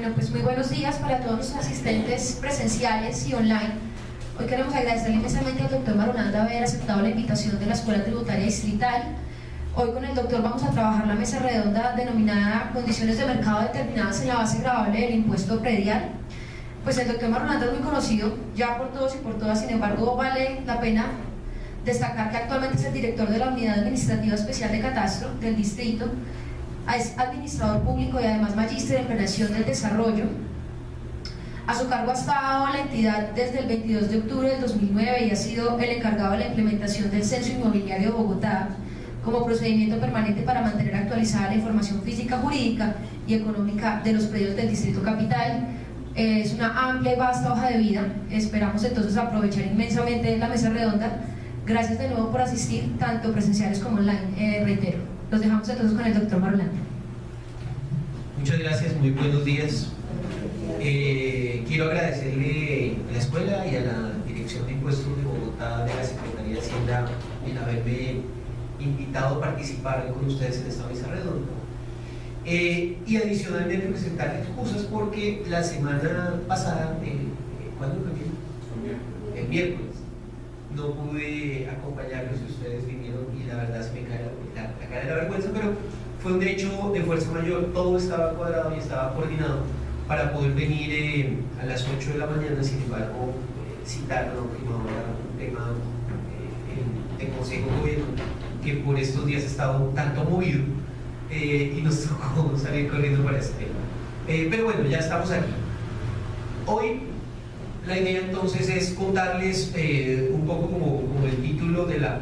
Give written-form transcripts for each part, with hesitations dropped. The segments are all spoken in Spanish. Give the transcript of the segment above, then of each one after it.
Bueno, pues muy buenos días para todos los asistentes presenciales y online. Hoy queremos agradecerle inmensamente al doctor Marulanda haber aceptado la invitación de la Escuela Tributaria Distrital. Hoy con el doctor vamos a trabajar la mesa redonda denominada Condiciones de mercado determinadas en la base gravable del impuesto predial. Pues el doctor Marulanda es muy conocido ya por todos y por todas, sin embargo vale la pena destacar que actualmente es el director de la Unidad Administrativa Especial de Catastro del Distrito, es administrador público y además magíster en planeación del desarrollo. A su cargo ha estado la entidad desde el 22 de octubre del 2009 y ha sido el encargado de la implementación del Censo Inmobiliario de Bogotá como procedimiento permanente para mantener actualizada la información física, jurídica y económica de los predios del Distrito Capital. Es una amplia y vasta hoja de vida. Esperamos entonces aprovechar inmensamente la mesa redonda. Gracias de nuevo por asistir, tanto presenciales como online, reitero. Los dejamos entonces con el doctor Marulanda. Muchas gracias, muy buenos días. Quiero agradecerle a la escuela y a la Dirección de Impuestos de Bogotá de la Secretaría de Hacienda el haberme invitado a participar con ustedes en esta mesa redonda. Y adicionalmente presentar excusas porque la semana pasada, ¿cuándo fue? El miércoles, no pude acompañarlos y ustedes vinieron y la verdad se me cae la cara de la vergüenza, pero fue un hecho de fuerza mayor, todo estaba cuadrado y estaba coordinado para poder venir a las 8 de la mañana. Sin embargo, citaron a última hora un tema de Consejo de Gobierno que por estos días ha estado un tanto movido y nos tocó salir corriendo para este tema. Pero bueno, ya estamos aquí. Hoy la idea entonces es contarles un poco como el título de la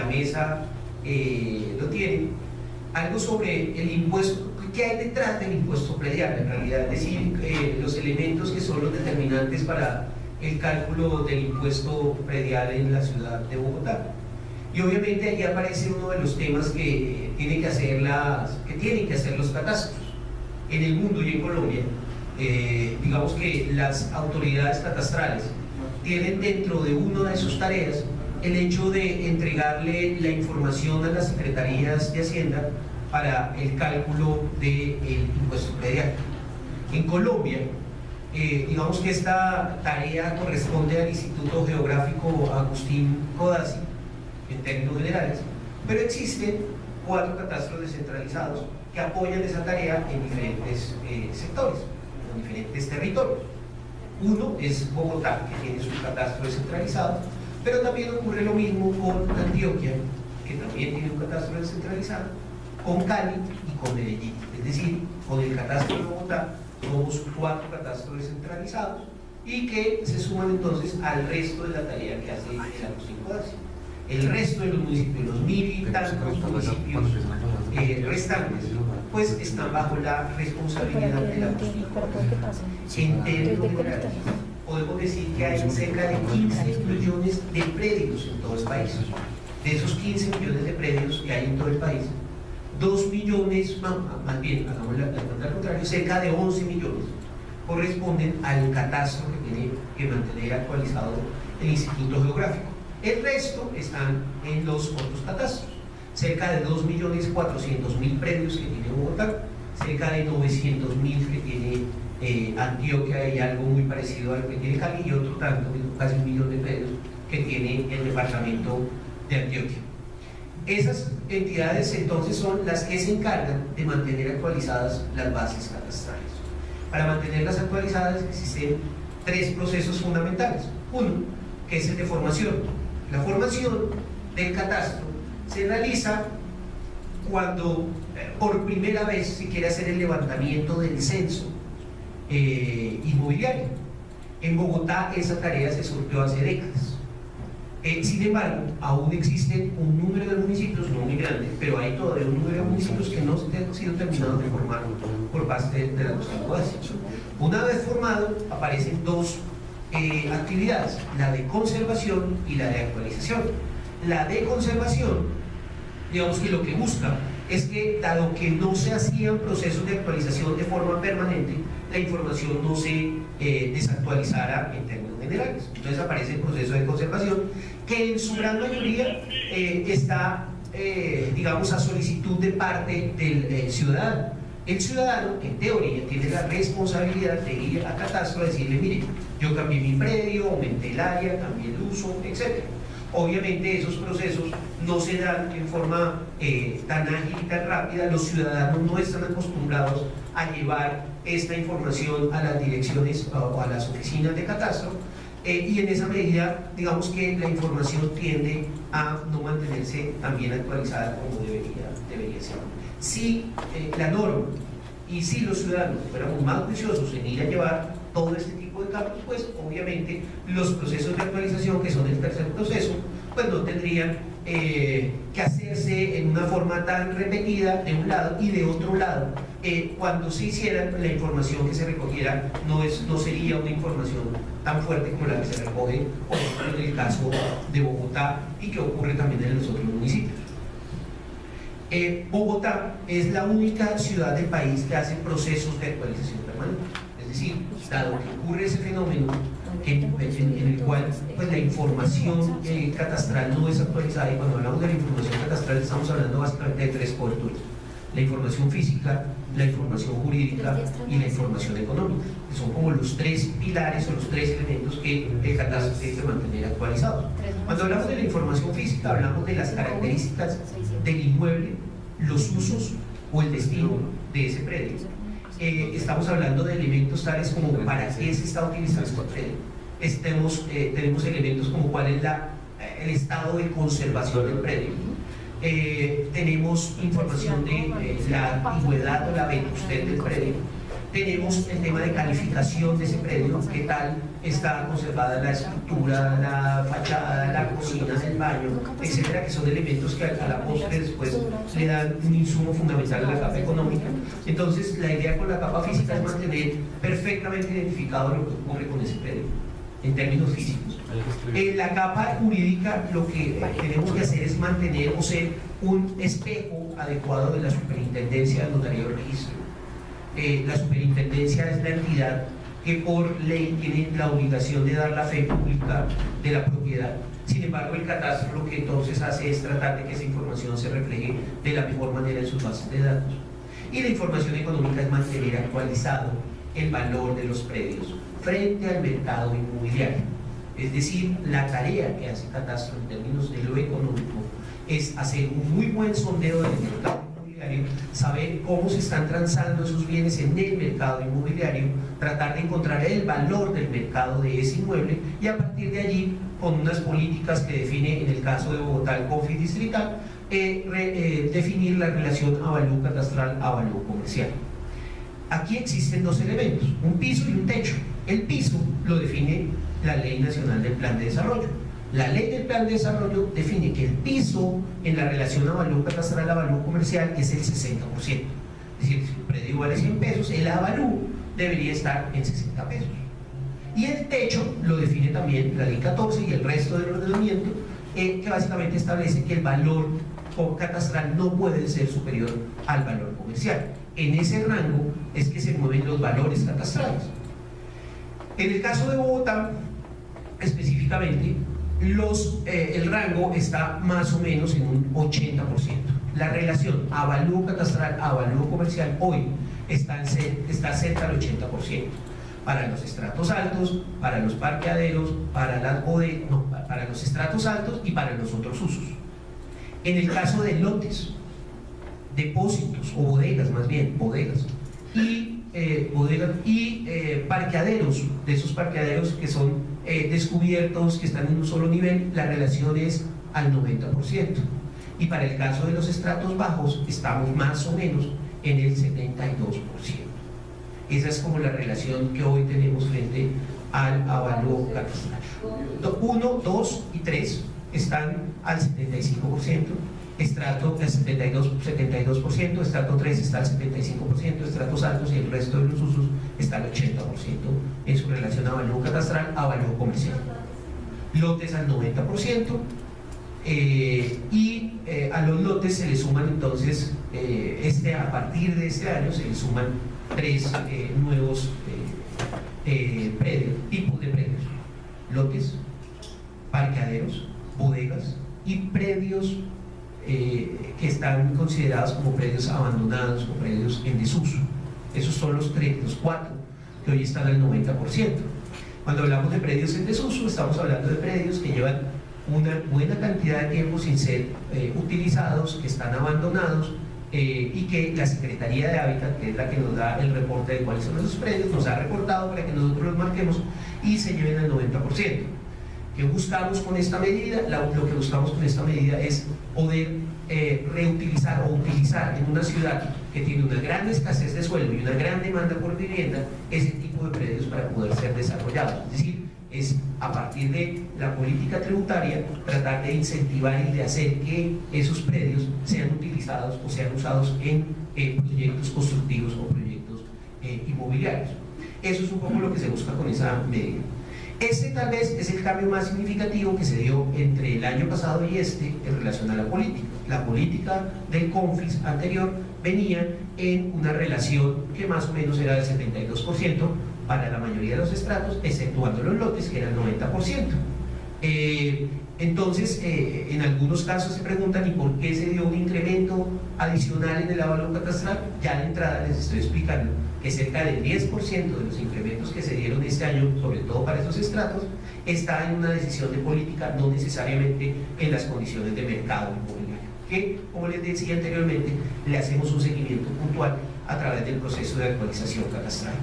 mesa lo tiene, algo sobre el impuesto, qué hay detrás del impuesto predial en realidad, es decir, los elementos que son los determinantes para el cálculo del impuesto predial en la ciudad de Bogotá. Y obviamente aquí aparece uno de los temas que tienen que hacer los catastros. En el mundo y en Colombia, digamos que las autoridades catastrales tienen dentro de una de sus tareas el hecho de entregarle la información a las secretarías de Hacienda para el cálculo del impuesto predial. En Colombia, digamos que esta tarea corresponde al Instituto Geográfico Agustín Codazzi en términos generales, pero existen 4 catastros descentralizados que apoyan esa tarea en diferentes sectores, en diferentes territorios. Uno es Bogotá, que tiene su catastro descentralizado, pero también ocurre lo mismo con Antioquia, que también tiene un catastro descentralizado, con Cali y con Medellín. Es decir, con el catastro de Bogotá somos 4 catastros descentralizados y que se suman entonces al resto de la tarea que hace el Agustín Codazzi. El resto de los municipios, los 1000 y tantos municipios restantes, pues están bajo la responsabilidad de la Agustín Codazzi. En términos generales, podemos decir que hay cerca de 15 millones de predios en todo el país. De esos 15 millones de predios que hay en todo el país, 2 millones, más bien, hagamos la cuenta al contrario, cerca de 11 millones corresponden al catastro que tiene que mantener actualizado el Instituto Geográfico. El resto están en los otros catastros, cerca de 2.400.000 predios que tiene Bogotá, cerca de 900.000 que tiene Antioquia y algo muy parecido al que tiene Cali, y otro tanto, casi 1 millón de predios que tiene el departamento de Antioquia. Esas entidades entonces son las que se encargan de mantener actualizadas las bases catastrales. Para mantenerlas actualizadas existen 3 procesos fundamentales. Uno, que es el de formación. La formación del catastro se realiza cuando por primera vez se quiere hacer el levantamiento del censo inmobiliario. En Bogotá esa tarea se surgió hace décadas. Sin embargo, aún existen un número de municipios, no muy grande, pero hay todavía un número de municipios que no han sido terminados de formar por parte de la Agustín Codazzi. Una vez formado, aparecen 2 actividades, la de conservación y la de actualización. La de conservación, digamos que lo que busca es que, dado que no se hacían procesos de actualización de forma permanente, la información no se desactualizara en términos generales. Entonces aparece el proceso de conservación, que en su gran mayoría está, digamos, a solicitud de parte del ciudadano. El ciudadano, en teoría, tiene la responsabilidad de ir a catastro a decirle, mire, yo cambié mi predio, aumenté el área, cambié el uso, etc. Obviamente esos procesos no se dan en forma tan ágil y tan rápida. Los ciudadanos no están acostumbrados a llevar esta información a las direcciones o a las oficinas de catastro, y en esa medida, digamos que la información tiende a no mantenerse tan bien actualizada como debería ser. Si la norma y si los ciudadanos fuéramos más juiciosos en ir a llevar todo este tipo de cambios, pues obviamente los procesos de actualización, que son el tercer proceso, pues no tendrían que hacerse en una forma tan repetida de un lado, y de otro lado, cuando se hiciera, la información que se recogiera no sería una información tan fuerte como la que se recoge, por ejemplo, en el caso de Bogotá, y que ocurre también en los otros municipios. Bogotá es la única ciudad del país que hace procesos de actualización permanente. Es decir, dado que ocurre ese fenómeno en el cual pues, la información catastral no es actualizada, y cuando hablamos de la información catastral estamos hablando básicamente de tres coberturas: la información física, la información jurídica y la información económica, que son como los tres pilares o los tres elementos que el catastro tiene que mantener actualizados. Cuando hablamos de la información física, hablamos de las características del inmueble, los usos o el destino de ese predio. Estamos hablando de elementos tales como para qué se está utilizando este predio. Tenemos elementos como cuál es el estado de conservación del predio. Tenemos información de la antigüedad o la vetustez del predio. Tenemos el tema de calificación de ese predio, qué tal está conservada la estructura, la fachada, la cocina, el baño, etcétera, que son elementos que a la postre después le dan un insumo fundamental a la capa económica. Entonces, la idea con la capa física es mantener perfectamente identificado lo que ocurre con ese predio, en términos físicos. En la capa jurídica, lo que tenemos que hacer es mantener o ser un espejo adecuado de la superintendencia del notario del registro. La superintendencia es la entidad que por ley tiene la obligación de dar la fe pública de la propiedad. Sin embargo, el catastro lo que entonces hace es tratar de que esa información se refleje de la mejor manera en sus bases de datos. Y la información económica es mantener actualizado el valor de los predios frente al mercado inmobiliario. Es decir, la tarea que hace catastro en términos de lo económico es hacer un muy buen sondeo del mercado inmobiliario, saber cómo se están transando esos bienes en el mercado inmobiliario, tratar de encontrar el valor del mercado de ese inmueble, y a partir de allí, con unas políticas que define en el caso de Bogotá el CONFI distrital, definir la relación avalúo catastral avalúo comercial. Aquí existen dos elementos, un piso y un techo. El piso lo define la Ley Nacional del Plan de Desarrollo. La Ley del Plan de Desarrollo define que el piso en la relación avalúo catastral avalúo comercial es el 60%. Es decir, si el predio vale 100 pesos, el avalúo debería estar en 60 pesos. Y el techo lo define también la Ley 14 y el resto del ordenamiento, que básicamente establece que el valor catastral no puede ser superior al valor comercial. En ese rango es que se mueven los valores catastrales. En el caso de Bogotá, específicamente, el rango está más o menos en un 80%. La relación avalúo catastral avalúo comercial hoy está cerca del 80%. Para los estratos altos, para los parqueaderos, para los estratos altos y para los otros usos. En el caso de lotes, depósitos o bodegas, más bien, bodegas y parqueaderos, de esos parqueaderos que son descubiertos, que están en un solo nivel, la relación es al 90%. Y para el caso de los estratos bajos, estamos más o menos en el 72%. Esa es como la relación que hoy tenemos frente al avalúo catastral. 1, 2 y 3 están al 75%, estrato al 72%, estrato 3 está al 75%, estratos altos y el resto de los usos está al 80% en su relación avalúo catastral, avalúo comercial. Lotes al 90%, y a los lotes se le suman entonces, a partir de este año se le suman 3 nuevos tipos de predios: lotes, parqueaderos, bodegas y predios que están considerados como predios abandonados o predios en desuso. Esos son los 4 que hoy están al 90%. Cuando hablamos de predios en desuso, estamos hablando de predios que llevan una buena cantidad de tiempo sin ser utilizados, que están abandonados, y que la Secretaría de Hábitat, que es la que nos da el reporte de cuáles son esos predios, nos ha reportado para que nosotros los marquemos y se lleven al 90%. ¿Qué buscamos con esta medida? Lo que buscamos con esta medida es poder reutilizar o utilizar en una ciudad que tiene una gran escasez de suelo y una gran demanda por vivienda, ese tipo de predios para poder ser desarrollados. Es decir, es a partir de la política tributaria tratar de incentivar y de hacer que esos predios sean utilizados o sean usados en proyectos constructivos o proyectos inmobiliarios. Eso es un poco lo que se busca con esa medida. Este tal vez es el cambio más significativo que se dio entre el año pasado y este en relación a la política. La política del CONFIS anterior venía en una relación que más o menos era del 72% para la mayoría de los estratos, exceptuando los lotes, que era el 90%. Entonces, en algunos casos se preguntan, ¿y por qué se dio un incremento adicional en el avalúo catastral? Ya de entrada les estoy explicando que cerca del 10% de los incrementos que se dieron este año, sobre todo para esos estratos, está en una decisión de política, no necesariamente en las condiciones de mercado inmobiliario, que, como les decía anteriormente, le hacemos un seguimiento puntual a través del proceso de actualización catastral.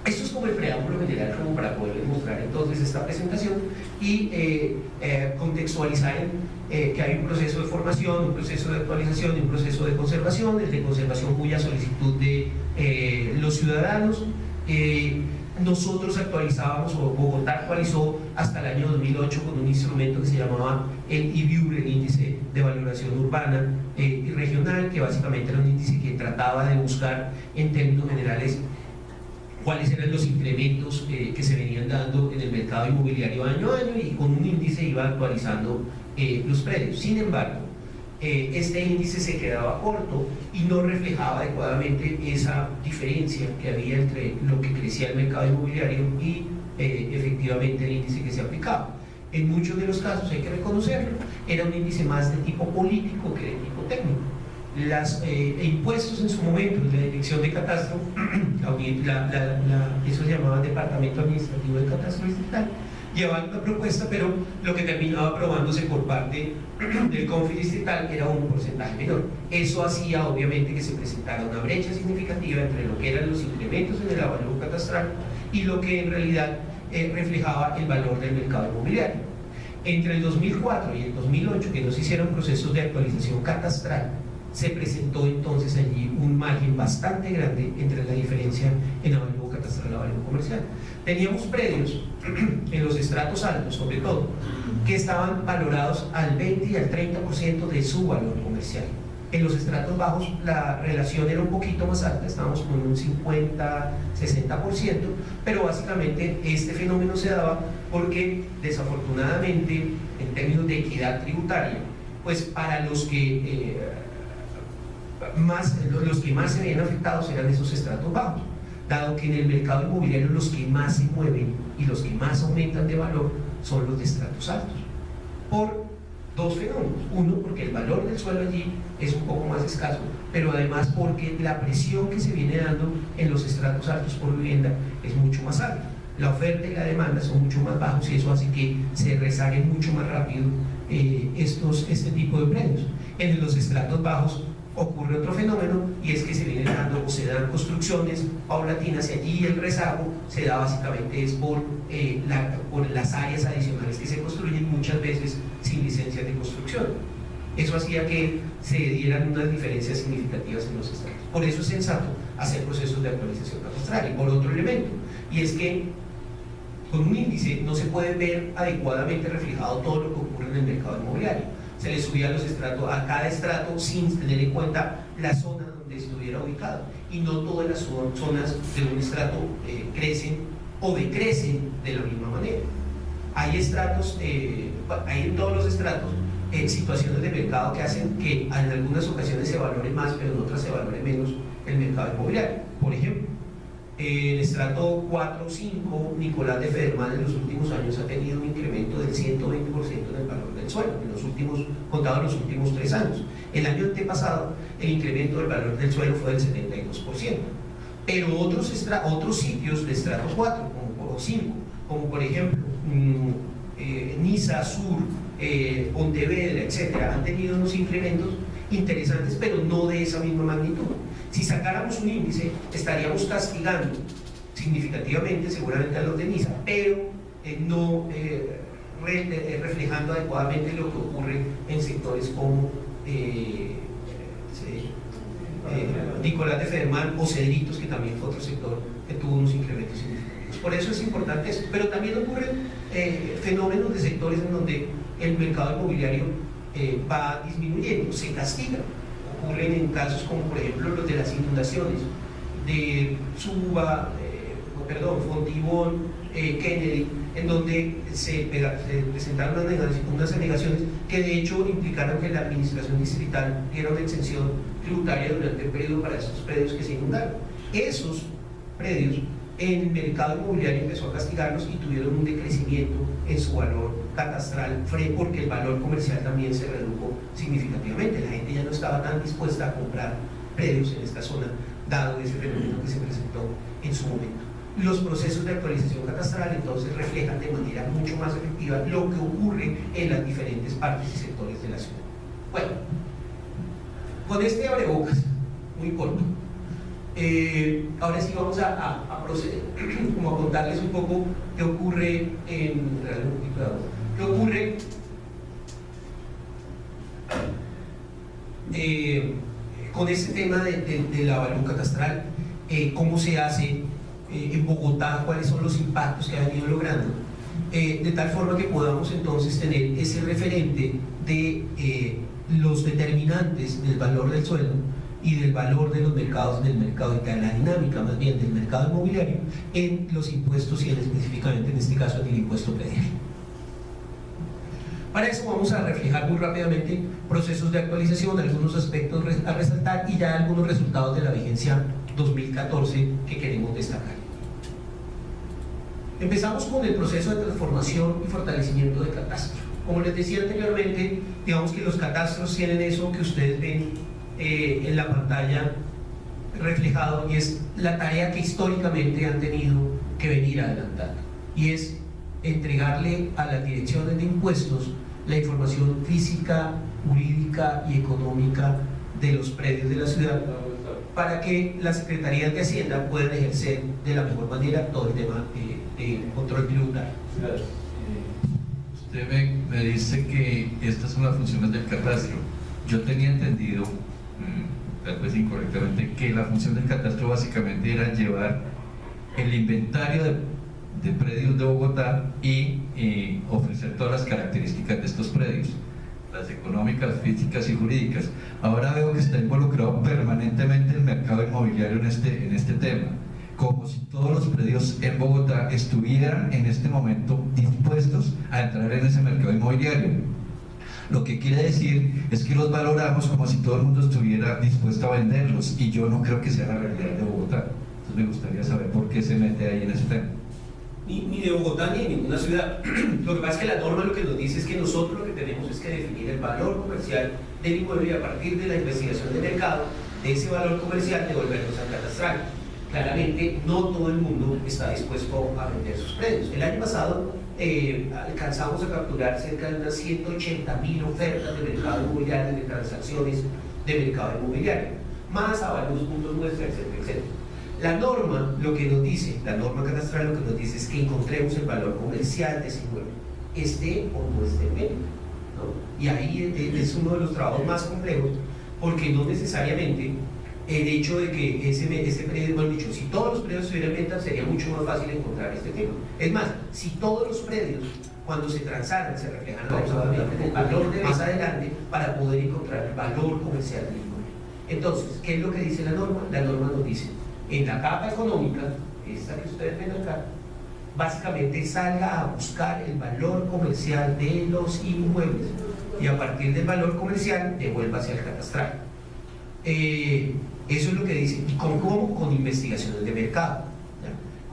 Esto es como el preámbulo general, como para poderles mostrar entonces esta presentación y contextualizar que hay un proceso de formación, un proceso de actualización y un proceso de conservación, el de conservación cuya solicitud de los ciudadanos. Nosotros actualizábamos, o Bogotá actualizó hasta el año 2008 con un instrumento que se llamaba el IBUR, el Índice de Valoración Urbana y Regional, que básicamente era un índice que trataba de buscar en términos generales cuáles eran los incrementos que se venían dando en el mercado inmobiliario año a año, y con un índice iba actualizando los predios. Sin embargo, este índice se quedaba corto y no reflejaba adecuadamente esa diferencia que había entre lo que crecía el mercado inmobiliario y efectivamente el índice que se aplicaba. En muchos de los casos, hay que reconocerlo, era un índice más de tipo político que de tipo técnico. Los impuestos en su momento, la Dirección de Catastro, eso se llamaba Departamento Administrativo de Catastro Distrital, llevaban una propuesta, pero lo que terminaba aprobándose por parte del CONFIS distrital era un porcentaje menor. Eso hacía obviamente que se presentara una brecha significativa entre lo que eran los incrementos en el avalúo catastral y lo que en realidad reflejaba el valor del mercado inmobiliario. Entre el 2004 y el 2008, que no se hicieron procesos de actualización catastral, se presentó entonces allí un margen bastante grande entre la diferencia en avalúo catastral y avalúo comercial. Teníamos predios en los estratos altos, sobre todo, que estaban valorados al 20 y al 30% de su valor comercial. En los estratos bajos la relación era un poquito más alta, estábamos con un 50-60%, pero básicamente este fenómeno se daba porque desafortunadamente, en términos de equidad tributaria, pues para los que más se veían afectados eran esos estratos bajos, dado que en el mercado inmobiliario los que más se mueven y los que más aumentan de valor son los de estratos altos, por dos fenómenos. Uno, porque el valor del suelo allí es un poco más escaso, pero además porque la presión que se viene dando en los estratos altos por vivienda es mucho más alta. La oferta y la demanda son mucho más bajos y eso hace que se rezaguen mucho más rápido este tipo de predios. En los estratos bajos ocurre otro fenómeno, y es que se vienen dando o se dan construcciones paulatinas, y allí el rezago se da básicamente es por las áreas adicionales que se construyen, muchas veces sin licencias de construcción. Eso hacía que se dieran unas diferencias significativas en los estratos. Por eso es sensato hacer procesos de actualización catastral. Y por otro elemento, y es que con un índice no se puede ver adecuadamente reflejado todo lo que ocurre en el mercado inmobiliario. Se le subía los estratos a cada estrato sin tener en cuenta la zona donde estuviera ubicado, y no todas las zonas de un estrato crecen o decrecen de la misma manera. Hay estratos, hay en todos los estratos situaciones de mercado que hacen que en algunas ocasiones se valore más, pero en otras se valore menos el mercado inmobiliario. Por ejemplo, El estrato 4 o 5, Nicolás de Federman, en los últimos años ha tenido un incremento del 120% en el valor del suelo, contado en los últimos 3 años. El año antepasado, el incremento del valor del suelo fue del 72%. Pero otros sitios de estrato 4 o 5, como por ejemplo Niza, Sur, Pontevedra, etcétera, han tenido unos incrementos interesantes, pero no de esa misma magnitud. Si sacáramos un índice, estaríamos castigando significativamente seguramente a los de Niza, pero no reflejando adecuadamente lo que ocurre en sectores como Nicolás de Federman o Cedritos, que también fue otro sector que tuvo unos incrementos significativos. Por eso es importante eso, pero también ocurren fenómenos de sectores en donde el mercado inmobiliario va disminuyendo, se castiga. Ocurren en casos como por ejemplo los de las inundaciones de Suba, Fontibón, Kennedy, en donde se presentaron unas alegaciones que de hecho implicaron que la administración distrital diera una exención tributaria durante el periodo para esos predios que se inundaron. Esos predios, el mercado inmobiliario empezó a castigarlos y tuvieron un decrecimiento en su valor catastral, porque el valor comercial también se redujo significativamente. La gente ya no estaba tan dispuesta a comprar predios en esta zona, dado ese fenómeno que se presentó en su momento. Los procesos de actualización catastral entonces reflejan de manera mucho más efectiva lo que ocurre en las diferentes partes y sectores de la ciudad. Bueno, con este abrebocas muy corto, ahora sí vamos a proceder como a contarles un poco qué ocurre con este tema de la evaluación catastral, cómo se hace en Bogotá, cuáles son los impactos que ha venido logrando, de tal forma que podamos entonces tener ese referente de los determinantes del valor del suelo y del valor de los mercados, del mercado y de la dinámica más bien del mercado inmobiliario en los impuestos y específicamente en este caso en el impuesto predial. Para eso vamos a reflejar muy rápidamente procesos de actualización, algunos aspectos a resaltar y ya algunos resultados de la vigencia 2014 que queremos destacar. Empezamos con el proceso de transformación y fortalecimiento de catastro. Como les decía anteriormente, digamos que los catastros tienen eso que ustedes ven en la pantalla reflejado, y es la tarea que históricamente han tenido que venir adelantando, y es entregarle a las direcciones de impuestos la información física, jurídica y económica de los predios de la ciudad, para que las secretarías de Hacienda puedan ejercer de la mejor manera todo el tema de control tributario. Usted me dice que estas son las funciones del catastro. Yo tenía entendido, tal vez incorrectamente, que la función del catastro básicamente era llevar el inventario de predios de Bogotá y ofrecer todas las características de estos predios, las económicas, físicas y jurídicas. Ahora veo que está involucrado permanentemente el mercado inmobiliario en este tema, como si todos los predios en Bogotá estuvieran en este momento dispuestos a entrar en ese mercado inmobiliario. Lo que quiere decir es que los valoramos como si todo el mundo estuviera dispuesto a venderlos, y yo no creo que sea la realidad de Bogotá. Entonces me gustaría saber por qué se mete ahí en ese tema. Ni de Bogotá ni de ninguna ciudad. Lo que pasa es que la norma lo que nos dice es que nosotros lo que tenemos es que definir el valor comercial del inmueble y a partir de la investigación de mercado, de ese valor comercial, devolvernos al catastral. Claramente no todo el mundo está dispuesto a vender sus predios. El año pasado alcanzamos a capturar cerca de unas 180.000 ofertas de mercado inmobiliario, de transacciones de mercado inmobiliario, más a varios puntos muestra, etcétera, etcétera. La norma, lo que nos dice, la norma catastral lo que nos dice es que encontremos el valor comercial de ese inmueble, esté o no esté en medio, ¿no? Y ahí es uno de los trabajos más complejos, porque no necesariamente el hecho de que este predio, bueno dicho, si todos los predios estuvieran en venta, sería mucho más fácil encontrar este tema. Es más, si todos los predios, cuando se transaran, se reflejan adecuadamente el valor de más adelante para poder encontrar el valor comercial del inmueble. Entonces, ¿qué es lo que dice la norma? La norma nos dice, en la capa económica, esta que ustedes ven acá, básicamente salga a buscar el valor comercial de los inmuebles y a partir del valor comercial devuélvase al catastral. Eso es lo que dice. ¿Y cómo? Con investigaciones de mercado.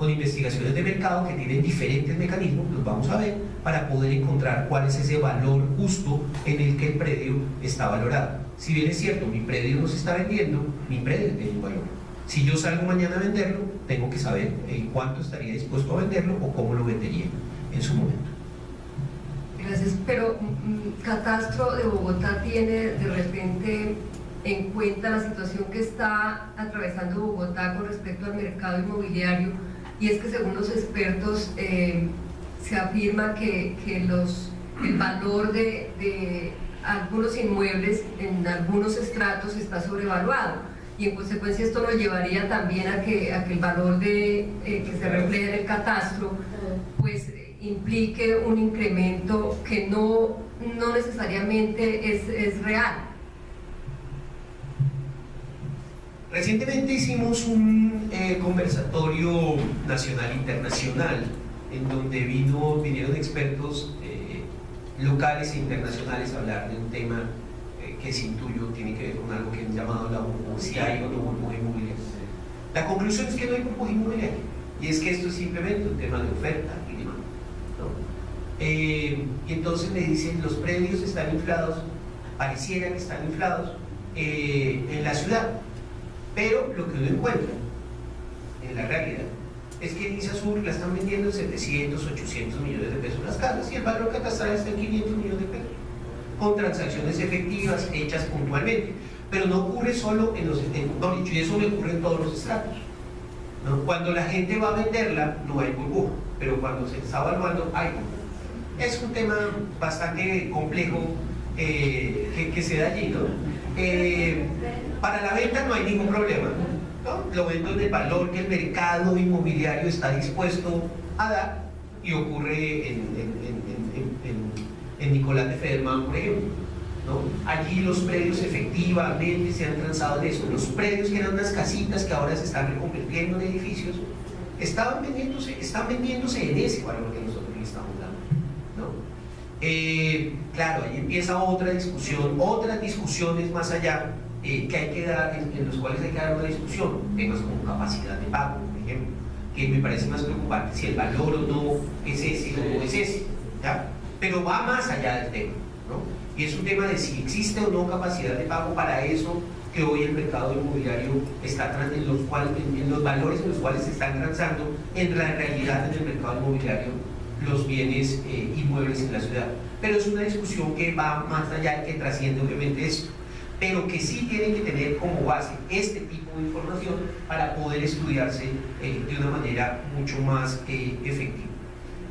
con investigaciones de mercado que tienen diferentes mecanismos, los vamos a ver, para poder encontrar cuál es ese valor justo en el que el predio está valorado. Si bien es cierto, mi predio no se está vendiendo, mi predio tiene un valor. Si yo salgo mañana a venderlo, tengo que saber cuánto estaría dispuesto a venderlo o cómo lo vendería en su momento. Gracias, pero Catastro de Bogotá tiene de repente en cuenta la situación que está atravesando Bogotá con respecto al mercado inmobiliario, y es que según los expertos se afirma que el valor de algunos inmuebles en algunos estratos está sobrevaluado, y en consecuencia esto nos llevaría también a que el valor que se refleja en el catastro pues implique un incremento que no necesariamente es real. Recientemente hicimos un conversatorio nacional internacional en donde vinieron expertos locales e internacionales a hablar de un tema que sin tuyo tiene que ver con algo que han llamado la burbuja, o no burbuja inmobiliaria. La conclusión es que no hay burbuja inmobiliaria, y es que esto es simplemente un tema de oferta y demanda, ¿no? Y entonces me dicen, los predios están inflados, pareciera que están inflados en la ciudad, pero lo que uno encuentra en la realidad es que en Isasur la están vendiendo en 700, 800 millones de pesos las casas, y el valor catastral está en 500 millones de pesos, con transacciones efectivas hechas puntualmente. Pero no ocurre solo en los y eso me ocurre en todos los estratos, ¿no? Cuando la gente va a venderla no hay burbuja, pero cuando se está evaluando hay burbuja. Es un tema bastante complejo que se da allí, ¿no? Para la venta no hay ningún problema, ¿no? Lo vendo en el valor que el mercado inmobiliario está dispuesto a dar, y ocurre en Nicolás de Federman, por ejemplo, ¿no? Allí los predios efectivamente se han transado en eso. Los predios que eran unas casitas que ahora se están reconvirtiendo en edificios están vendiéndose en ese valor que nosotros le estamos dando, ¿no? Claro, ahí empieza otra discusión, otras discusiones más allá que hay que dar, en los cuales hay que dar una discusión, temas como capacidad de pago, por ejemplo, que me parece más preocupante si el valor o no es ese o no es ese, ¿ya? Pero va más allá del tema, ¿no? Y es un tema de si existe o no capacidad de pago para eso que hoy el mercado inmobiliario está en los valores en los cuales se están transando en la realidad en el mercado inmobiliario los bienes inmuebles en la ciudad. Pero es una discusión que va más allá y que trasciende obviamente eso, pero que sí tienen que tener como base este tipo de información para poder estudiarse de una manera mucho más efectiva.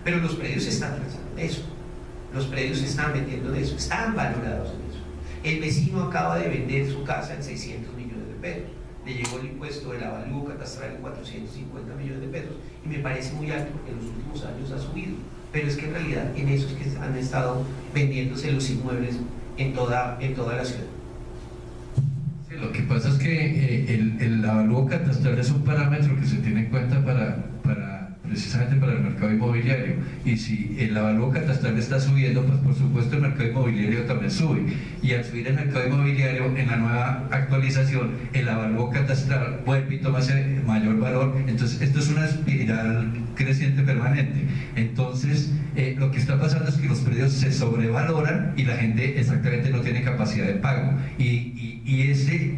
Pero los predios están transando en eso. Los predios se están vendiendo de eso, están valorados en eso. El vecino acaba de vender su casa en 600 millones de pesos, le llegó el impuesto del avalúo catastral en 450 millones de pesos, y me parece muy alto porque en los últimos años ha subido, pero es que en realidad en eso es que han estado vendiéndose los inmuebles en toda la ciudad. Sí, lo que pasa es que el avalúo catastral es un parámetro que se tiene en cuenta precisamente para el mercado inmobiliario, y si el avalúo catastral está subiendo, pues por supuesto el mercado inmobiliario también sube, y al subir el mercado inmobiliario en la nueva actualización el avalúo catastral vuelve y toma ese mayor valor. Entonces esto es una espiral creciente permanente. Entonces lo que está pasando es que los predios se sobrevaloran y la gente exactamente no tiene capacidad de pago, y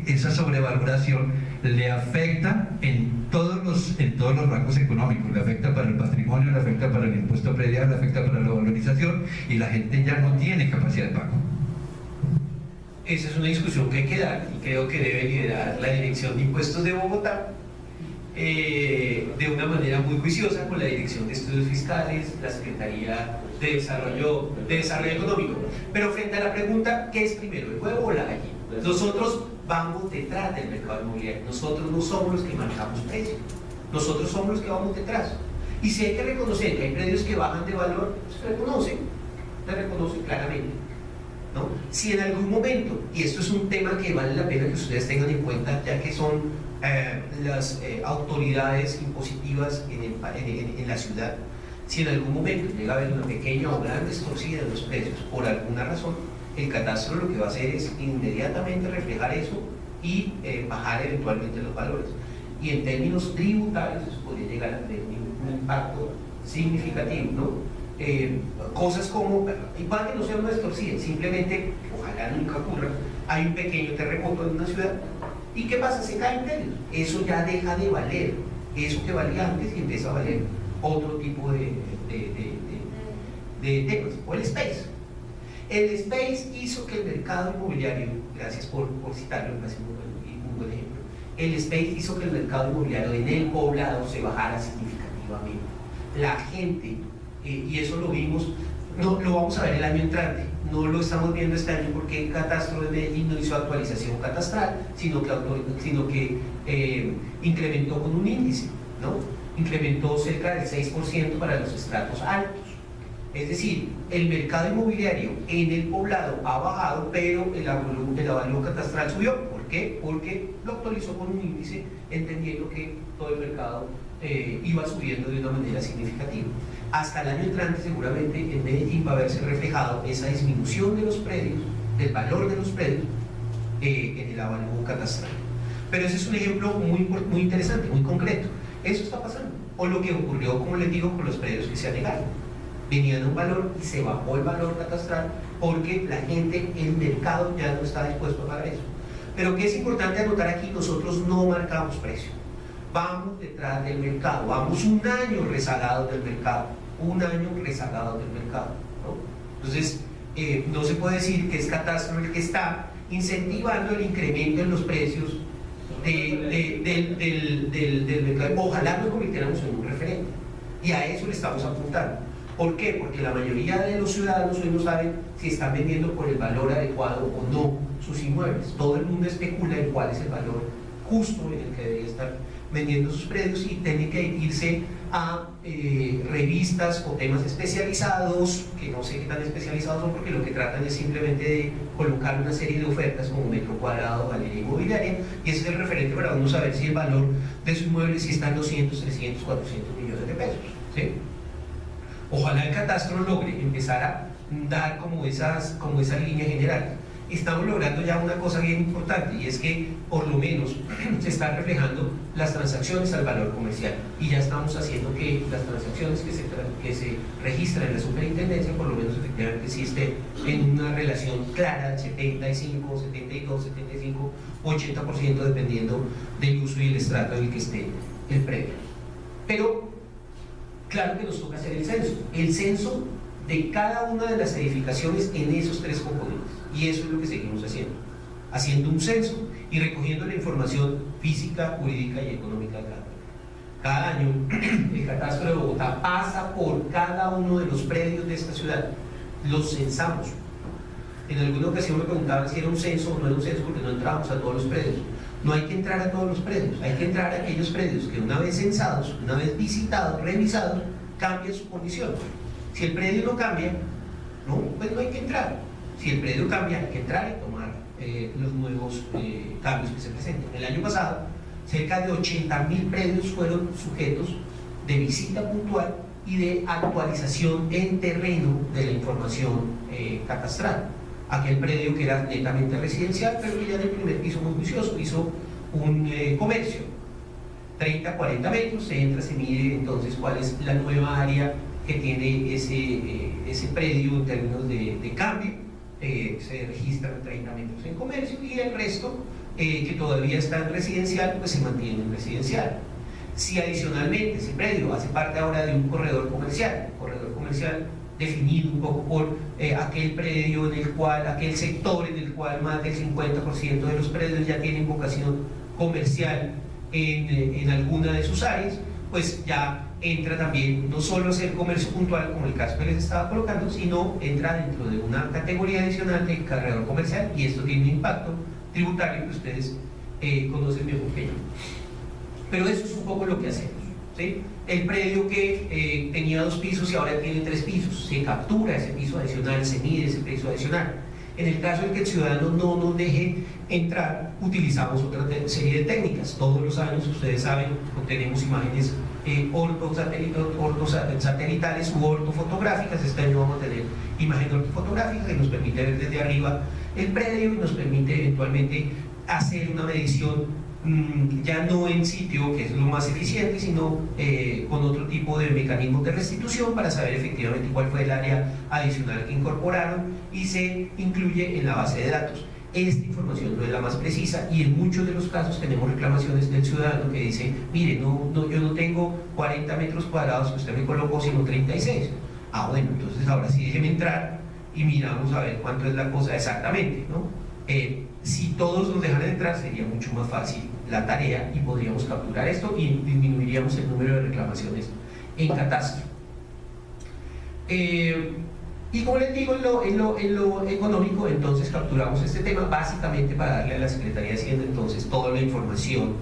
esa sobrevaloración le afecta en todos los rangos económicos, le afecta para el patrimonio, le afecta para el impuesto predial, le afecta para la valorización, y la gente ya no tiene capacidad de pago. Esa es una discusión que hay que dar, y creo que debe liderar la Dirección de Impuestos de Bogotá de una manera muy juiciosa, con la Dirección de Estudios Fiscales, la Secretaría de Desarrollo Económico. Pero frente a la pregunta, ¿qué es primero, el huevo o la gallina? Nosotros vamos detrás del mercado inmobiliario, nosotros no somos los que manejamos precios, nosotros somos los que vamos detrás. Y si hay que reconocer que hay predios que bajan de valor, se reconocen claramente, ¿no? Si en algún momento, y esto es un tema que vale la pena que ustedes tengan en cuenta, ya que son las autoridades impositivas en la ciudad, si en algún momento llega a haber una pequeña o gran distorsión de los precios por alguna razón, el catastro lo que va a hacer es inmediatamente reflejar eso y bajar eventualmente los valores. y en términos tributarios eso podría llegar a tener un impacto significativo, ¿no? Cosas como, y para que no sea una distorsión, simplemente, ojalá nunca ocurra, hay un pequeño terremoto en una ciudad, ¿y qué pasa? Se caen predios, eso ya deja de valer, eso que valía antes y empieza a valer otro tipo de temas, o el space. El space hizo que el mercado inmobiliario, gracias por citarlo, me parece un buen ejemplo, el space hizo que el mercado inmobiliario en el poblado se bajara significativamente. La gente, y eso lo vimos, no lo vamos a ver el año entrante, no lo estamos viendo este año porque el Catastro de Medellín no hizo actualización catastral, sino que incrementó con un índice, ¿no? Incrementó cerca del 6% para los estratos altos. Es decir, el mercado inmobiliario en el poblado ha bajado, pero el avalúo catastral subió. ¿Por qué? Porque lo actualizó con un índice, entendiendo que todo el mercado iba subiendo de una manera significativa. Hasta el año entrante seguramente en Medellín va a verse reflejado esa disminución de los predios, del valor de los predios en el avalúo catastral. Pero ese es un ejemplo muy interesante, muy concreto. Eso está pasando. O lo que ocurrió, como les digo, con los predios que se anegaron. Venían a un valor y se bajó el valor catastral porque la gente, el mercado ya no está dispuesto a pagar eso. Pero que es importante anotar aquí, nosotros no marcamos precio. Vamos detrás del mercado, vamos un año rezagados del mercado, ¿no? Entonces, no se puede decir que es Catastro el que está incentivando el incremento en los precios del mercado. Ojalá nos convirtiéramos en un referente, y a eso le estamos apuntando. ¿Por qué? Porque la mayoría de los ciudadanos hoy no saben si están vendiendo por el valor adecuado o no sus inmuebles. Todo el mundo especula en cuál es el valor justo en el que debería estar vendiendo sus predios, y tienen que irse a revistas o temas especializados, que no sé qué tan especializados son, porque lo que tratan es simplemente de colocar una serie de ofertas como metro cuadrado, galería inmobiliaria, y ese es el referente para uno saber si el valor de su inmueble si está en 200, 300, 400 millones de pesos, ¿sí? Ojalá el Catastro logre empezar a dar como esa línea general. Estamos logrando ya una cosa bien importante, y es que por lo menos se están reflejando las transacciones al valor comercial, y ya estamos haciendo que las transacciones que se registran en la superintendencia por lo menos efectivamente existe en una relación clara del 75, 72, 75, 80% dependiendo del uso y el estrato en el que esté el predio. Pero claro que nos toca hacer el censo de cada una de las edificaciones en esos tres componentes, y eso es lo que seguimos haciendo un censo y recogiendo la información física, jurídica y económica de cada año. El Catastro de Bogotá pasa por cada uno de los predios de esta ciudad, los censamos. En alguna ocasión me preguntaban si era un censo o no era un censo, porque no entramos a todos los predios. No hay que entrar a todos los predios, hay que entrar a aquellos predios que una vez censados, una vez visitados, revisados, cambian su condición. Si el predio no cambia, pues no hay que entrar. Si el predio cambia, hay que entrar y tomar los nuevos cambios que se presenten. El año pasado, cerca de 80.000 predios fueron sujetos de visita puntual y de actualización en terreno de la información catastral. Aquel predio que era netamente residencial, pero que ya en el primer piso, muy juicioso, hizo un comercio, 30, 40 metros, se entra, se mide entonces cuál es la nueva área que tiene ese predio en términos de cambio, se registran 30 metros en comercio, y el resto que todavía está en residencial, pues se mantiene en residencial. Si adicionalmente ese predio hace parte ahora de un corredor comercial definido un poco por aquel predio en el cual, aquel sector en el cual más del 50% de los predios ya tienen vocación comercial en alguna de sus áreas, pues ya entra también no solo a hacer comercio puntual, como el caso que les estaba colocando, sino entra dentro de una categoría adicional de corredor comercial, y esto tiene un impacto tributario que ustedes conocen mejor que yo. Pero eso es un poco lo que hacemos, ¿sí? El predio que tenía 2 pisos y ahora tiene 3 pisos, se captura ese piso adicional, se mide ese piso adicional. En el caso de que el ciudadano no nos deje entrar, utilizamos otra serie de técnicas. Todos los años, ustedes saben, obtenemos imágenes ortosatelitales u ortofotográficas. Este año vamos a tener imagen ortofotográfica que nos permite ver desde arriba el predio y nos permite eventualmente hacer una medición ya no en sitio, que es lo más eficiente, sino con otro tipo de mecanismos de restitución para saber efectivamente cuál fue el área adicional que incorporaron y se incluye en la base de datos. Esta información no es la más precisa y en muchos de los casos tenemos reclamaciones del ciudadano que dice, mire, yo no tengo 40 metros cuadrados que usted me colocó, sino 36. Ah, bueno, entonces ahora sí déjeme entrar y miramos a ver cuánto es la cosa exactamente, ¿no? Si todos nos dejan entrar sería mucho más fácil la tarea y podríamos capturar esto y disminuiríamos el número de reclamaciones en catastro. Y como les digo, en lo económico, entonces capturamos este tema básicamente para darle a la Secretaría de Hacienda entonces toda la información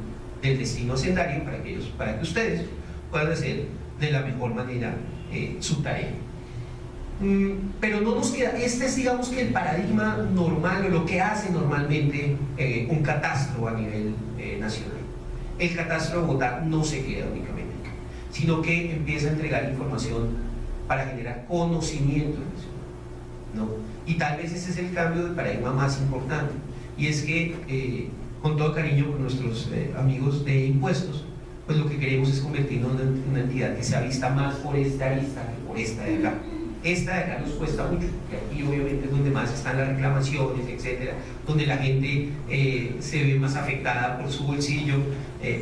del destino hacendario para que ustedes puedan hacer de la mejor manera su tarea. Pero no nos queda, este es digamos que el paradigma normal o lo que hace normalmente un catastro a nivel nacional. El catastro de Bogotá no se queda únicamente, sino que empieza a entregar información para generar conocimiento en la ciudad, ¿no? Y tal vez ese es el cambio de paradigma más importante, y es que con todo cariño con nuestros amigos de impuestos, pues lo que queremos es convertirnos en una entidad que sea vista más por esta arista que por esta de acá. Esta de acá nos cuesta mucho, porque aquí obviamente es donde más están las reclamaciones, etcétera, donde la gente se ve más afectada por su bolsillo,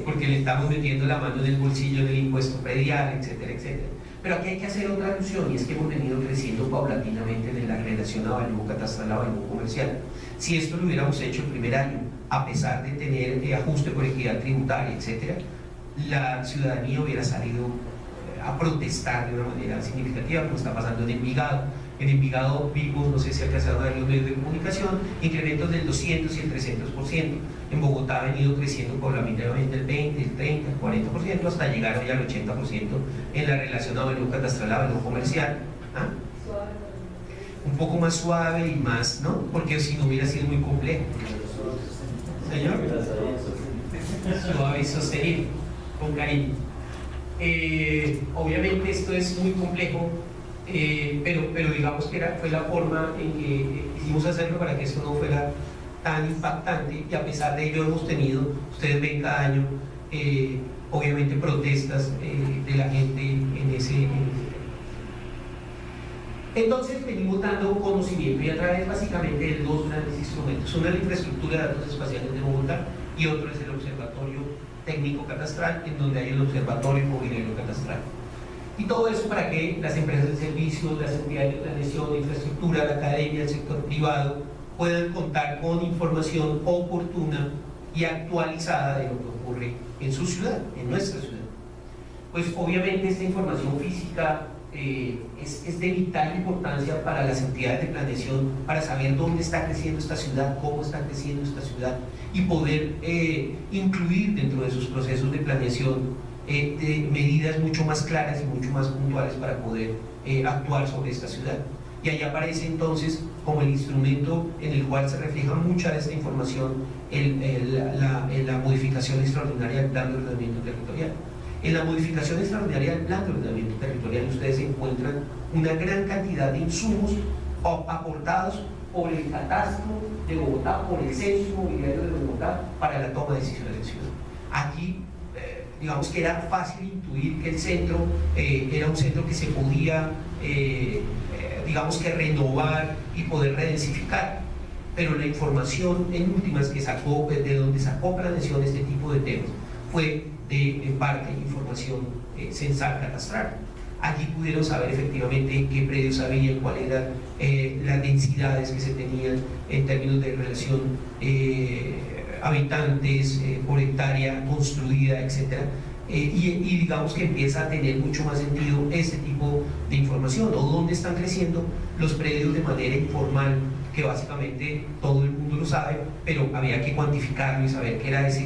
porque le estamos metiendo la mano en el bolsillo del impuesto predial, etcétera, etcétera. Pero aquí hay que hacer otra alusión, y es que hemos venido creciendo paulatinamente en la relación avalúo catastral, avalúo comercial. Si esto lo hubiéramos hecho el primer año, a pesar de tener ajuste por equidad tributaria, etcétera, la ciudadanía hubiera salido a protestar de una manera significativa, como está pasando en Envigado. En Envigado vimos, no sé si alcanzaron a ver los medios de comunicación, incrementos del 200 y el 300%. En Bogotá ha venido creciendo paulatinamente el 20, el 30, el 40%, hasta llegar hoy al 80% en la relación avalúo catastral, avalúo comercial. ¿Ah? Un poco más suave y más, ¿no? Porque si no hubiera sido muy complejo. Señor, suave y sostenible, con cariño. Obviamente esto es muy complejo, pero digamos que fue la forma en que quisimos hacerlo para que esto no fuera tan impactante, y a pesar de ello hemos tenido, ustedes ven cada año, obviamente protestas de la gente en ese. Entonces venimos dando conocimiento y a través básicamente de dos grandes instrumentos. Uno es la infraestructura de datos espaciales de Bogotá y otro es el observatorio técnico catastral, en donde hay el observatorio inmobiliario catastral. Y todo eso para que las empresas de servicios, las entidades de planeación, de infraestructura, la academia, el sector privado puedan contar con información oportuna y actualizada de lo que ocurre en su ciudad, en nuestra ciudad. Pues obviamente esta información física es de vital importancia para las entidades de planeación, para saber dónde está creciendo esta ciudad, cómo está creciendo esta ciudad, y poder incluir dentro de sus procesos de planeación medidas mucho más claras y mucho más puntuales para poder actuar sobre esta ciudad. Y ahí aparece entonces como el instrumento en el cual se refleja mucha de esta información la modificación extraordinaria del plan de ordenamiento territorial. En la modificación extraordinaria del plan de ordenamiento territorial ustedes encuentran una gran cantidad de insumos aportados por el catastro de Bogotá, por el censo inmobiliario de Bogotá para la toma de decisiones de ciudad. Aquí digamos que era fácil intuir que el centro era un centro que se podía digamos que renovar y poder redensificar, pero la información en últimas que sacó, de donde sacó planeación este tipo de temas, fue de parte de información censal catastral. Allí pudieron saber efectivamente qué predios había, cuáles eran las densidades que se tenían en términos de relación habitantes por hectárea construida, etc. Y digamos que empieza a tener mucho más sentido este tipo de información, o dónde están creciendo los predios de manera informal, que básicamente todo el mundo lo sabe, pero había que cuantificarlo y saber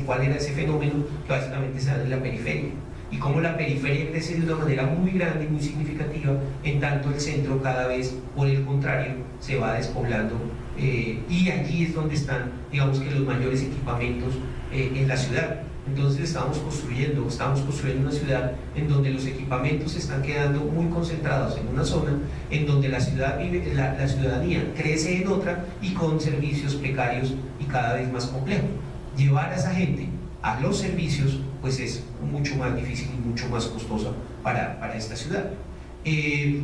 cuál era ese fenómeno que básicamente se da en la periferia, y cómo la periferia crece de una manera muy grande y muy significativa, en tanto el centro cada vez, por el contrario, se va despoblando, y allí es donde están, digamos que los mayores equipamientos en la ciudad. Entonces estamos construyendo una ciudad en donde los equipamientos se están quedando muy concentrados en una zona, en donde la ciudadanía crece en otra, y con servicios precarios y cada vez más complejos. Llevar a esa gente a los servicios, pues es mucho más difícil y mucho más costosa para esta ciudad.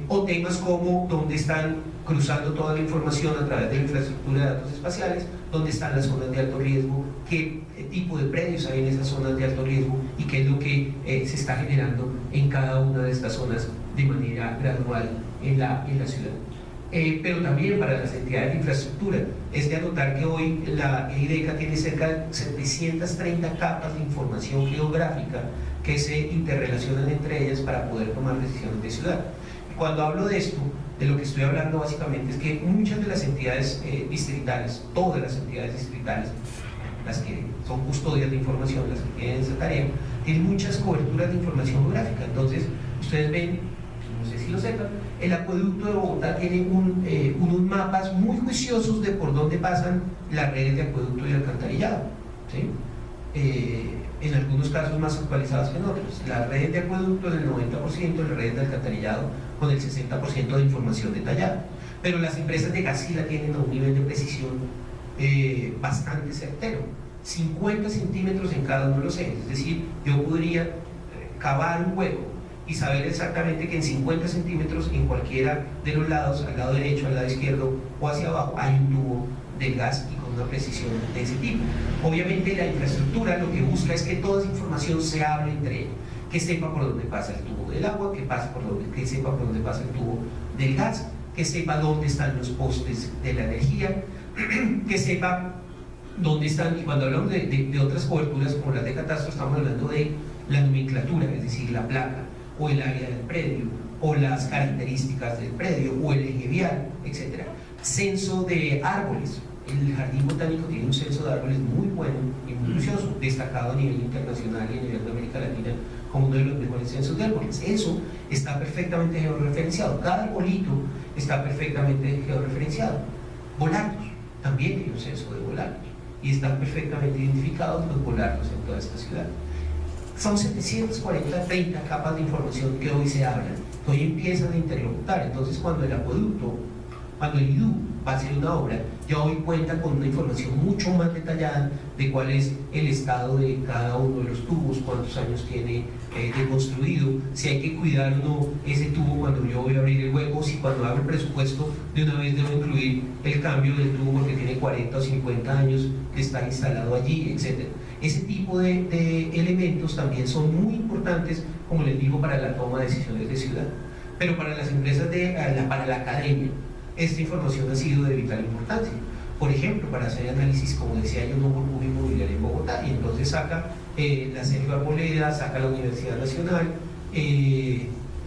O temas como dónde están cruzando toda la información a través de la infraestructura de datos espaciales, dónde están las zonas de alto riesgo, qué tipo de predios hay en esas zonas de alto riesgo y qué es lo que se está generando en cada una de estas zonas de manera gradual en la ciudad. Pero también para las entidades de infraestructura. Es de anotar que hoy la IDECA tiene cerca de 730 capas de información geográfica que se interrelacionan entre ellas para poder tomar decisiones de ciudad. Cuando hablo de esto, de lo que estoy hablando básicamente es que muchas de las entidades distritales, todas las entidades distritales, las que son custodias de información, las que tienen esa tarea, tienen muchas coberturas de información geográfica. Entonces, ustedes ven, no sé si lo sepan, el acueducto de Bogotá tiene unos mapas muy juiciosos de por dónde pasan las redes de acueducto y alcantarillado, ¿sí? En algunos casos más actualizados que en otros. Las redes de acueducto en el 90%, las redes de alcantarillado con el 60% de información detallada. Pero las empresas de gas sí la tienen a un nivel de precisión bastante certero. 50 centímetros en cada uno de los ejes. Es decir, yo podría cavar un hueco y saber exactamente que en 50 centímetros en cualquiera de los lados, al lado derecho, al lado izquierdo o hacia abajo, hay un tubo del gas y con una precisión de ese tipo. Obviamente la infraestructura lo que busca es que toda esa información se hable entre ellos, que sepa por dónde pasa el tubo del agua, que sepa por dónde pasa el tubo del gas, que sepa dónde están los postes de la energía, que sepa dónde están, y cuando hablamos de otras coberturas como las de catastro, estamos hablando de la nomenclatura, es decir, la placa, o el área del predio, o las características del predio, o el eje vial, etc. Censo de árboles. El Jardín Botánico tiene un censo de árboles muy bueno y muy precioso, destacado a nivel internacional y a nivel de América Latina como uno de los mejores censos de árboles. Eso está perfectamente georreferenciado, cada arbolito está perfectamente georreferenciado. Volardos, también tiene un censo de volardos y están perfectamente identificados los volardos en toda esta ciudad. Son 730 capas de información que hoy se hablan, que hoy empiezan a interlocutar. Entonces, cuando el acueducto, cuando el IDU va a hacer una obra, ya hoy cuenta con una información mucho más detallada de cuál es el estado de cada uno de los tubos, cuántos años tiene de construido, si hay que cuidar o no ese tubo cuando yo voy a abrir el hueco, si cuando hago el presupuesto de una vez debo incluir el cambio del tubo porque tiene 40 o 50 años que está instalado allí, etc. Ese tipo de elementos también son muy importantes, como les digo, para la toma de decisiones de ciudad. Pero para las empresas, para la academia, esta información ha sido de vital importancia. Por ejemplo, para hacer análisis, como decía yo, no burbuja inmobiliaria en Bogotá, y entonces saca la Sergio Arboleda, saca la Universidad Nacional,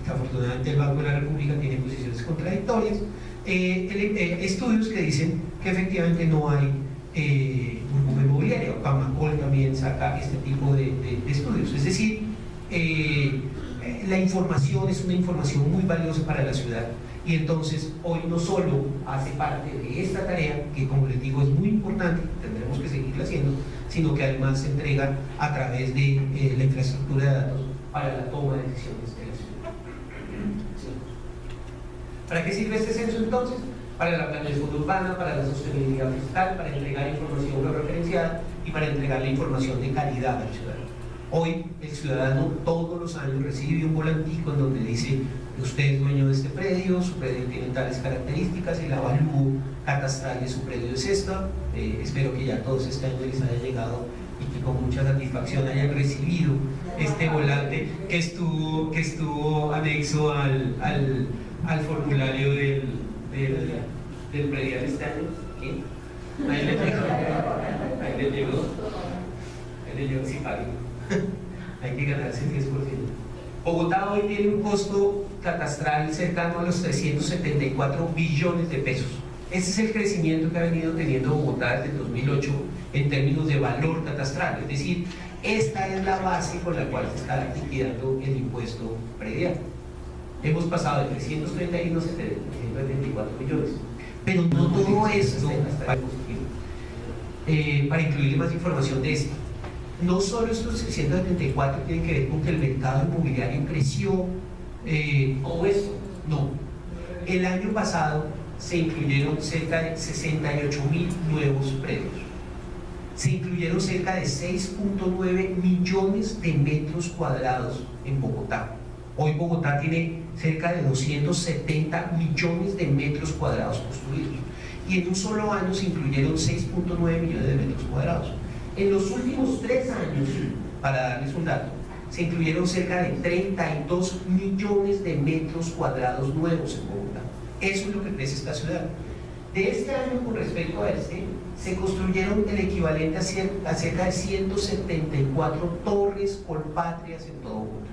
afortunadamente el Banco de la República tiene posiciones contradictorias, estudios que dicen que efectivamente no hay burbuja inmobiliaria. Pamacol también saca este tipo de estudios. Es decir, la información es una información muy valiosa para la ciudad. Y entonces hoy no solo hace parte de esta tarea, que como les digo es muy importante, tendremos que seguirla haciendo, sino que además se entrega a través de la infraestructura de datos para la toma de decisiones de la ciudad. ¿Sí? ¿Para qué sirve este censo entonces? Para la planeación urbana, para la sostenibilidad fiscal, para entregar información georreferenciada y para entregar la información de calidad al ciudadano. Hoy el ciudadano todos los años recibe un volantico en donde dice: usted es dueño de este predio, su predio tiene tales características, el avalúo catastral de su predio es esta. Espero que ya todos este año les haya llegado y que con mucha satisfacción hayan recibido este volante que estuvo anexo al formulario del predial este año. ¿Qué? Ahí le llegó, sí, pague. Hay que ganarse el 10%. Bogotá hoy tiene un costo catastral cercano a los 374 billones de pesos. Ese es el crecimiento que ha venido teniendo Bogotá desde el 2008 en términos de valor catastral. Es decir, esta es la base con la cual se está liquidando el impuesto predial. Hemos pasado de 331 a 774 millones. Pero no todo esto para incluir más información de esto. No solo estos 674 tienen que ver con que el mercado inmobiliario creció, todo esto, no. El año pasado se incluyeron cerca de 68.000 nuevos predios. se incluyeron cerca de 6.9 millones de metros cuadrados en Bogotá. Hoy Bogotá tiene cerca de 270 millones de metros cuadrados construidos. Y en un solo año se incluyeron 6.9 millones de metros cuadrados. En los últimos 3 años, para darles un dato, se incluyeron cerca de 32 millones de metros cuadrados nuevos en Bogotá. Eso es lo que crece esta ciudad. De este año con respecto a este, se construyeron el equivalente a cerca de 174 torres colpátrias en todo Bogotá.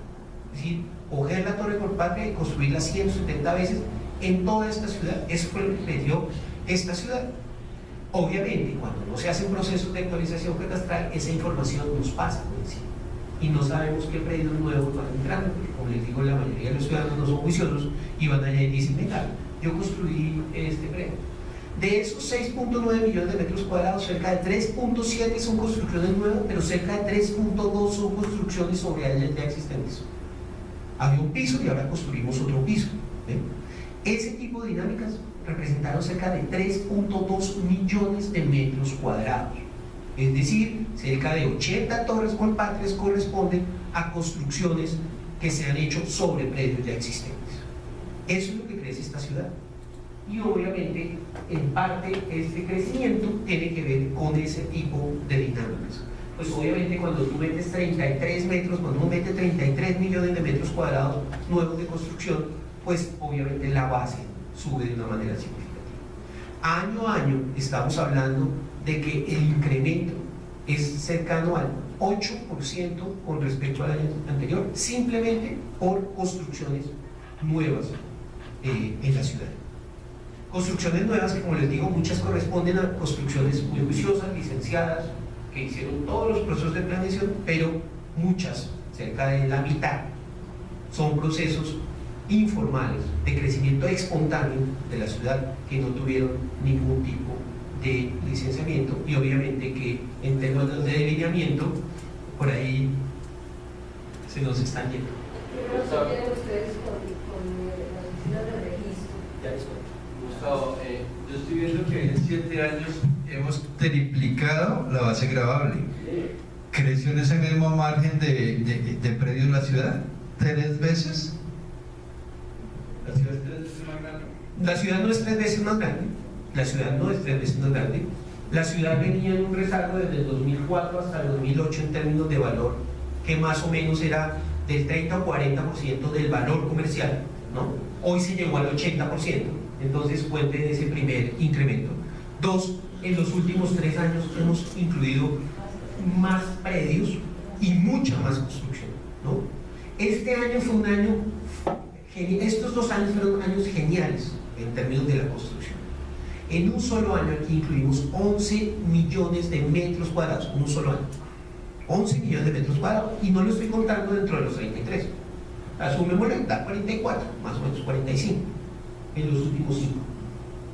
Es decir, coger la torre colpatria y construirla 170 veces en toda esta ciudad. Eso fue lo que creció esta ciudad. Obviamente, cuando no se hacen procesos de actualización catastral, esa información nos pasa por encima. Y no sabemos qué predios nuevos van entrando, porque como les digo, la mayoría de los ciudadanos no son juiciosos y van allá y dicen, venga, yo construí este predio. De esos 6.9 millones de metros cuadrados, cerca de 3.7 son construcciones nuevas, pero cerca de 3.2 son construcciones sobre áreas ya existentes. Había un piso y ahora construimos otro piso. ¿Ven? Ese tipo de dinámicas representaron cerca de 3.2 millones de metros cuadrados. Es decir, cerca de 80 torres colpátrias corresponden a construcciones que se han hecho sobre predios ya existentes. Eso es lo que crece esta ciudad. Y obviamente, en parte, este crecimiento tiene que ver con ese tipo de dinámicas. Pues obviamente cuando tú metes 33 metros, cuando uno mete 33 millones de metros cuadrados nuevos de construcción, pues obviamente la base sube de una manera significativa. Año a año estamos hablando de que el incremento es cercano al 8% con respecto al año anterior, simplemente por construcciones nuevas en la ciudad. Construcciones nuevas que, como les digo, muchas corresponden a construcciones muy juiciosas, licenciadas, que hicieron todos los procesos de planeación, pero muchas, cerca de la mitad, son procesos informales de crecimiento espontáneo de la ciudad que no tuvieron ningún tipo de licenciamiento, y obviamente que en términos de delineamiento por ahí se nos están yendo. ¿Qué tienen ustedes con las oficinas de registro? Ya les cuento. Gustavo, yo estoy viendo que en 7 años hemos triplicado la base gravable. ¿Creció en ese mismo margen de predios en la ciudad? ¿3 veces? ¿La ciudad es 3 veces más grande? La ciudad no es 3 veces más grande. La ciudad no es 3 veces más grande. La ciudad venía en un rezago desde el 2004 hasta el 2008 en términos de valor, que más o menos era del 30 o 40% del valor comercial, ¿no? Hoy se llegó al 80%. Entonces, fuente de ese primer incremento. 2, en los últimos 3 años hemos incluido más predios y mucha más construcción, ¿no? Este año fue un año, estos 2 años fueron años geniales en términos de la construcción. En un solo año aquí incluimos 11 millones de metros cuadrados, en un solo año. 11 millones de metros cuadrados, y no lo estoy contando dentro de los 33. Asumémosle, da 44, más o menos 45. En los últimos 5,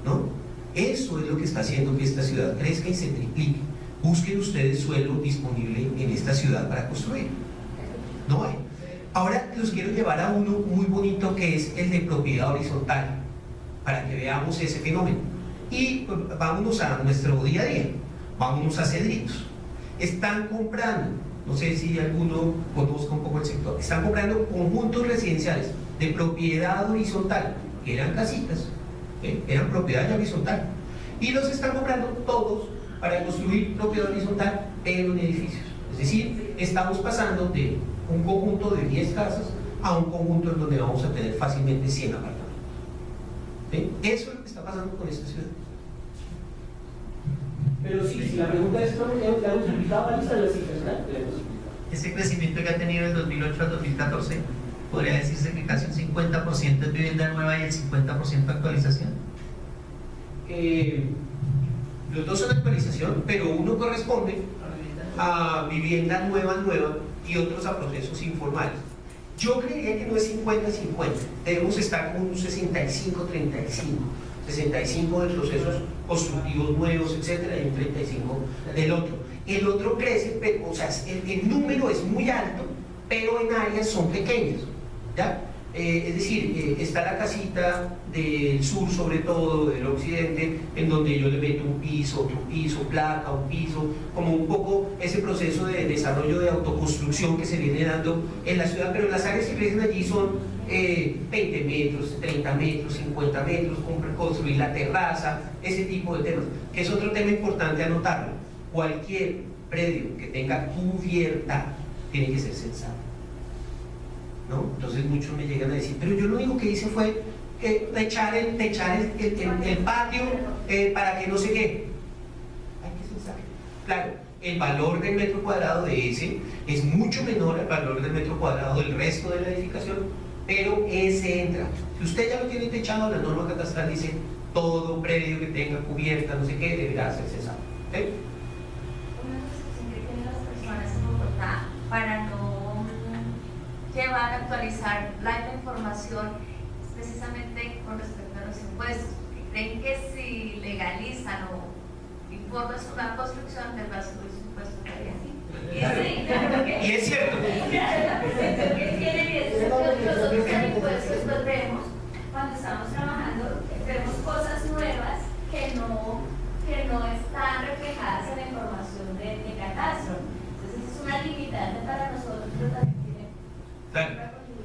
¿no? Eso es lo que está haciendo que esta ciudad crezca y se triplique. Busquen ustedes suelo disponible en esta ciudad para construir. No hay. Ahora los quiero llevar a uno muy bonito, que es el de propiedad horizontal, para que veamos ese fenómeno. Y pues, vámonos a nuestro día a día, vámonos a Cedritos. Están comprando, no sé si alguno conozca un poco el sector, están comprando conjuntos residenciales de propiedad horizontal, que eran casitas, eran propiedad horizontal, y los están comprando todos para construir propiedad horizontal, pero en edificios. Es decir, estamos pasando de un conjunto de 10 casas a un conjunto en donde vamos a tener fácilmente 100 apartamentos. Eso es lo que está pasando con esta ciudad. Pero sí, si la pregunta es cómo le hemos invitado a la lista de las cifras, ¿verdad? Ese crecimiento que ha tenido del 2008 al 2014, podría decirse que casi un 50% es vivienda nueva y el 50% actualización. Los dos son actualización, pero uno corresponde a vivienda nueva y otros a procesos informales. Yo creería que no es 50-50, debemos estar con un 65-35, 65 de procesos constructivos nuevos, etcétera, y un 35 del otro. El otro crece, pero, o sea, el número es muy alto, pero en áreas son pequeñas, ¿ya? Es decir, está la casita del sur, sobre todo del occidente, en donde yo le meto un piso, otro piso, placa, un piso, como un poco ese proceso de desarrollo de autoconstrucción que se viene dando en la ciudad, pero las áreas que crecen allí son 20 metros, 30 metros, 50 metros, construir la terraza, ese tipo de temas, que es otro tema importante anotarlo. Cualquier predio que tenga cubierta tiene que ser sensato, ¿no? Entonces muchos me llegan a decir, pero yo lo único que hice fue techar el patio para que no se quede. Hay que censar. Claro, el valor del metro cuadrado de ese es mucho menor al valor del metro cuadrado del resto de la edificación, pero ese entra. Si usted ya lo tiene techado, la norma catastral dice todo predio que tenga cubierta, no sé qué, deberá ser censado. ¿Okay? Una discusión que tienen las personas en Bogotá para no llevar a actualizar la información es precisamente con respecto a los impuestos, porque creen que si legalizan o informan sobre una construcción del paso de los impuestos estaría así. Y es cierto. Nosotros en impuestos pues vemos, cuando estamos trabajando, vemos cosas nuevas que no están reflejadas en la información de catastro. Entonces es una limitante para nosotros, pero también tiene... Claro.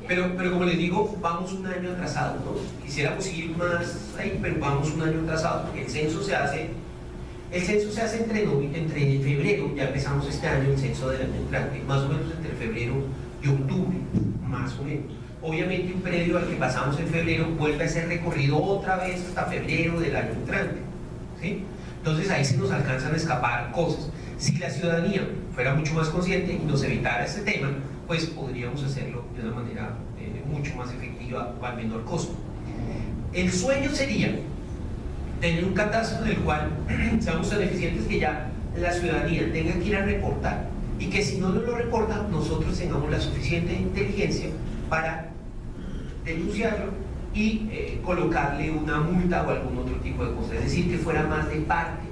Pero como les digo, vamos un año atrasado, ¿no? Quisiéramos ir más ahí, pero vamos un año atrasado porque el censo se hace entre febrero, ya empezamos este año el censo del año entrante, más o menos entre febrero y octubre, más o menos. Obviamente un predio al que pasamos en febrero vuelve a ser recorrido otra vez hasta febrero del año entrante, ¿sí? Entonces ahí se nos alcanzan a escapar cosas. Si la ciudadanía fuera mucho más consciente y nos evitara este tema, pues podríamos hacerlo de una manera mucho más efectiva o al menor costo. El sueño sería tener un catastro en el cual seamos tan eficientes que ya la ciudadanía tenga que ir a reportar y que si no lo reporta, nosotros tengamos la suficiente inteligencia para denunciarlo y colocarle una multa o algún otro tipo de cosa, es decir, que fuera más de parte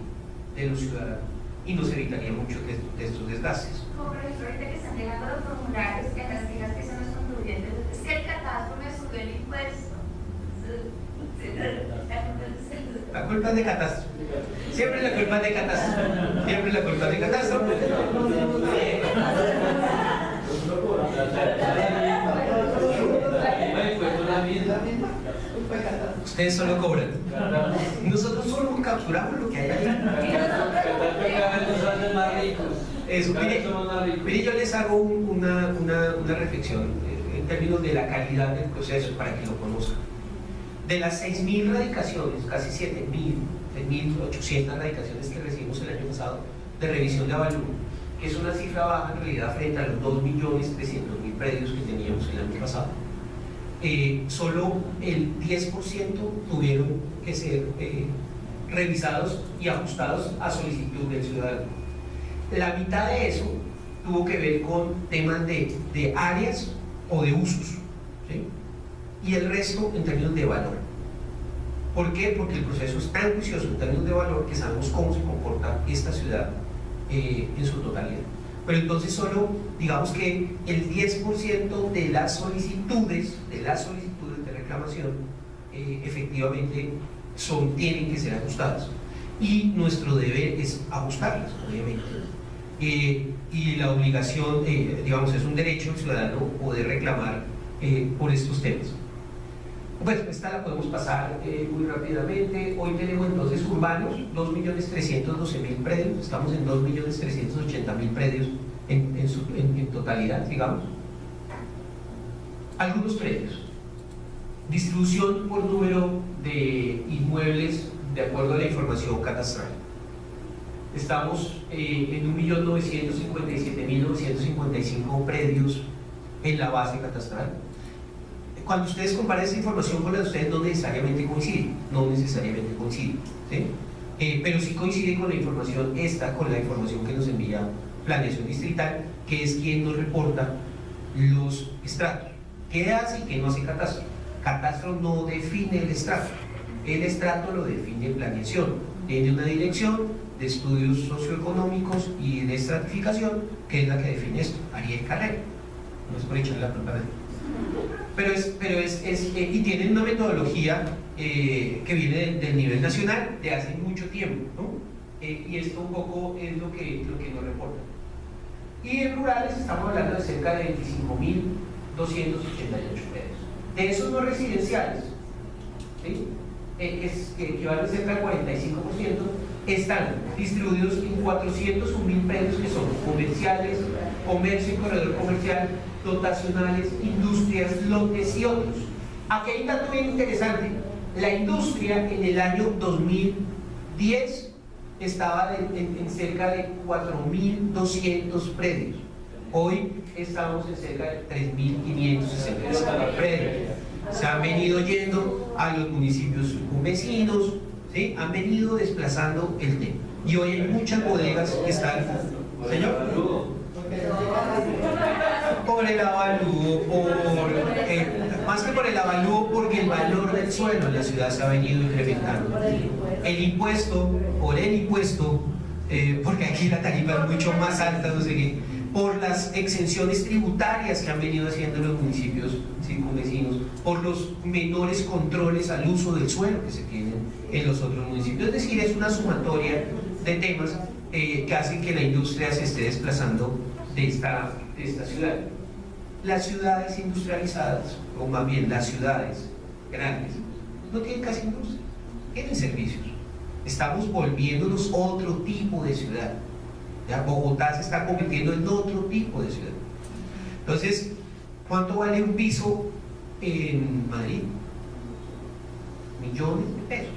de los ciudadanos y nos evitaría muchos de estos desgastes. Como por ejemplo, ahorita que están llegando los formularios en las quejas que son los contribuyentes, es que el catastro me subió el impuesto. La culpa es de catastro. Siempre la culpa es de catastro. Siempre la culpa es de catastro. Ustedes solo cobran. Nosotros solo capturamos lo que hay ahí. Eso, mire, yo les hago una reflexión en términos de la calidad del proceso para que lo conozcan. De las 6.000 radicaciones, casi 7.800 radicaciones que recibimos el año pasado de revisión de avalúo, que es una cifra baja en realidad frente a los 2.300.000 predios que teníamos el año pasado, solo el 10% tuvieron que ser revisados y ajustados a solicitud del ciudadano. La mitad de eso tuvo que ver con temas de áreas o de usos, ¿sí? Y el resto en términos de valor. ¿Por qué? Porque el proceso es tan juicioso en términos de valor que sabemos cómo se comporta esta ciudad en su totalidad. Pero entonces solo, digamos que el 10% de las solicitudes de reclamación efectivamente tienen que ser ajustadas. Y nuestro deber es ajustarlas, obviamente. Y la obligación, digamos, es un derecho del ciudadano poder reclamar por estos temas. Pues esta la podemos pasar muy rápidamente. Hoy tenemos entonces urbanos, 2.312.000 predios, estamos en 2.380.000 predios en totalidad, digamos. Algunos predios. Distribución por número de inmuebles de acuerdo a la información catastral. Estamos en 1.957.955 predios en la base catastral. Cuando ustedes comparen esa información con la de ustedes, no necesariamente coincide, ¿sí? Pero sí coincide con la información con la información que nos envía Planeación Distrital, que es quien nos reporta los estratos. ¿Qué hace y qué no hace catastro? Catastro no define el estrato lo define Planeación. Tiene una dirección de estudios socioeconómicos y de estratificación, que es la que define esto, Ariel Carrera. No es por echarle la culpa de él. y tienen una metodología que viene del nivel nacional de hace mucho tiempo, ¿no? Y esto un poco es lo que nos reporta. Y en rurales estamos hablando de cerca de 25.288 predios. De esos no residenciales, ¿sí? Que equivalen cerca al 45%, están distribuidos en 401.000 predios que son comerciales, comercio y corredor comercial, dotacionales, industrias, lotes y otros. Aquí hay un dato bien interesante. La industria en el año 2010 estaba en cerca de 4.200 predios. Hoy estamos en cerca de 3.560 predios. Se han venido yendo a los municipios vecinos, ¿sí? Han venido desplazando el tema. Y hoy hay muchas bodegas que están... ¿Señor? Por el avalúo, más que por el avalúo, porque el valor del suelo en la ciudad se ha venido incrementando. El impuesto, porque aquí la tarifa es mucho más alta, no sé qué, por las exenciones tributarias que han venido haciendo los municipios circunvecinos, por los menores controles al uso del suelo que se tienen en los otros municipios. Es decir, es una sumatoria de temas que hacen que la industria se esté desplazando de esta ciudad. Las ciudades industrializadas, o más bien las ciudades grandes, no tienen casi industria, tienen servicios. Estamos volviéndonos otro tipo de ciudad. Ya Bogotá se está convirtiendo en otro tipo de ciudad. Entonces, ¿cuánto vale un piso en Madrid? Millones de pesos.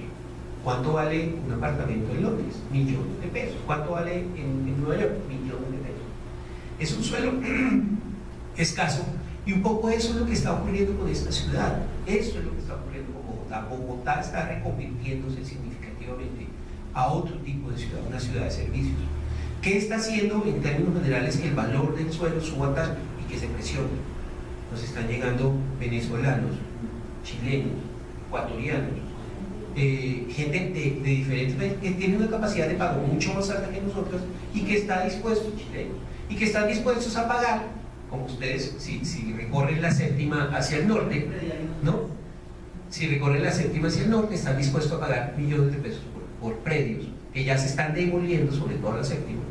¿Cuánto vale un apartamento en Londres? Millones de pesos. ¿Cuánto vale en Nueva York? Millones de pesos. Es un suelo escaso, y un poco eso es lo que está ocurriendo con esta ciudad. Eso es lo que está ocurriendo con Bogotá. Bogotá está reconvirtiéndose significativamente a otro tipo de ciudad, una ciudad de servicios. ¿Qué está haciendo en términos generales que el valor del suelo suba tanto y que se presione? Nos están llegando venezolanos, chilenos, ecuatorianos, gente de diferentes países que tiene una capacidad de pago mucho más alta que nosotros y que está dispuesto, chilenos, y que están dispuestos a pagar, como ustedes, si recorren la séptima hacia el norte, ¿no? Si recorren la séptima hacia el norte, están dispuestos a pagar millones de pesos por predios que ya se están demoliendo, sobre todo la séptima,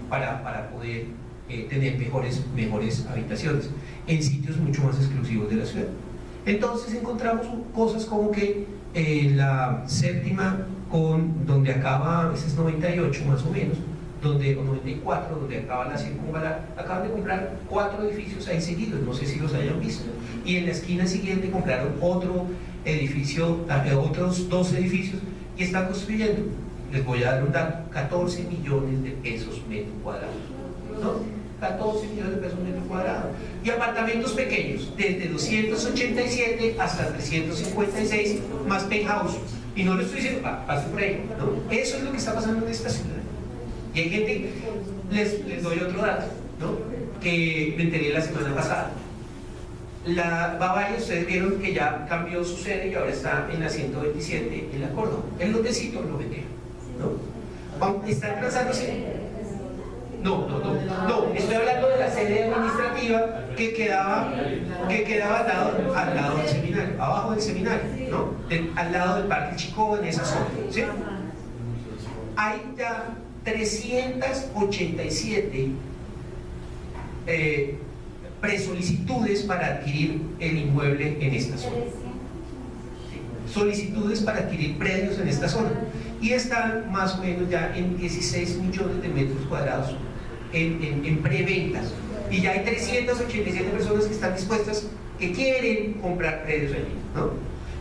para poder tener mejores habitaciones en sitios mucho más exclusivos de la ciudad. Entonces encontramos cosas como que la séptima, donde acaba, ese es 98 más o menos, o 94, donde acaba la circunvalar, acaban de comprar 4 edificios ahí seguidos, no sé si los hayan visto, y en la esquina siguiente compraron otro edificio, otros 2 edificios, y están construyendo, les voy a dar un dato, 14 millones de pesos metro cuadrado, ¿no? 14 millones de pesos metro cuadrado, y apartamentos pequeños, desde 287 hasta 356, más penthouse, y no le estoy diciendo, pase por ahí, ¿no? Eso es lo que está pasando en esta ciudad. Y hay gente, les doy otro dato, ¿no? Que me enteré la semana pasada. La Bavaria, ustedes vieron que ya cambió su sede y ahora está en la 127 en la Córdoba. El lotecito lo vendieron, ¿no? ¿Están trazándose? No, estoy hablando de la sede administrativa que quedaba al lado del seminario, abajo del seminario, ¿no? Al lado del Parque Chicó, en esa zona, ¿sí? Hay ya 387 presolicitudes para adquirir el inmueble en esta zona. Solicitudes para adquirir predios en esta zona. Y están más o menos ya en 16 millones de metros cuadrados en preventas. Y ya hay 387 personas que están dispuestas, que quieren comprar predios allí, ¿no?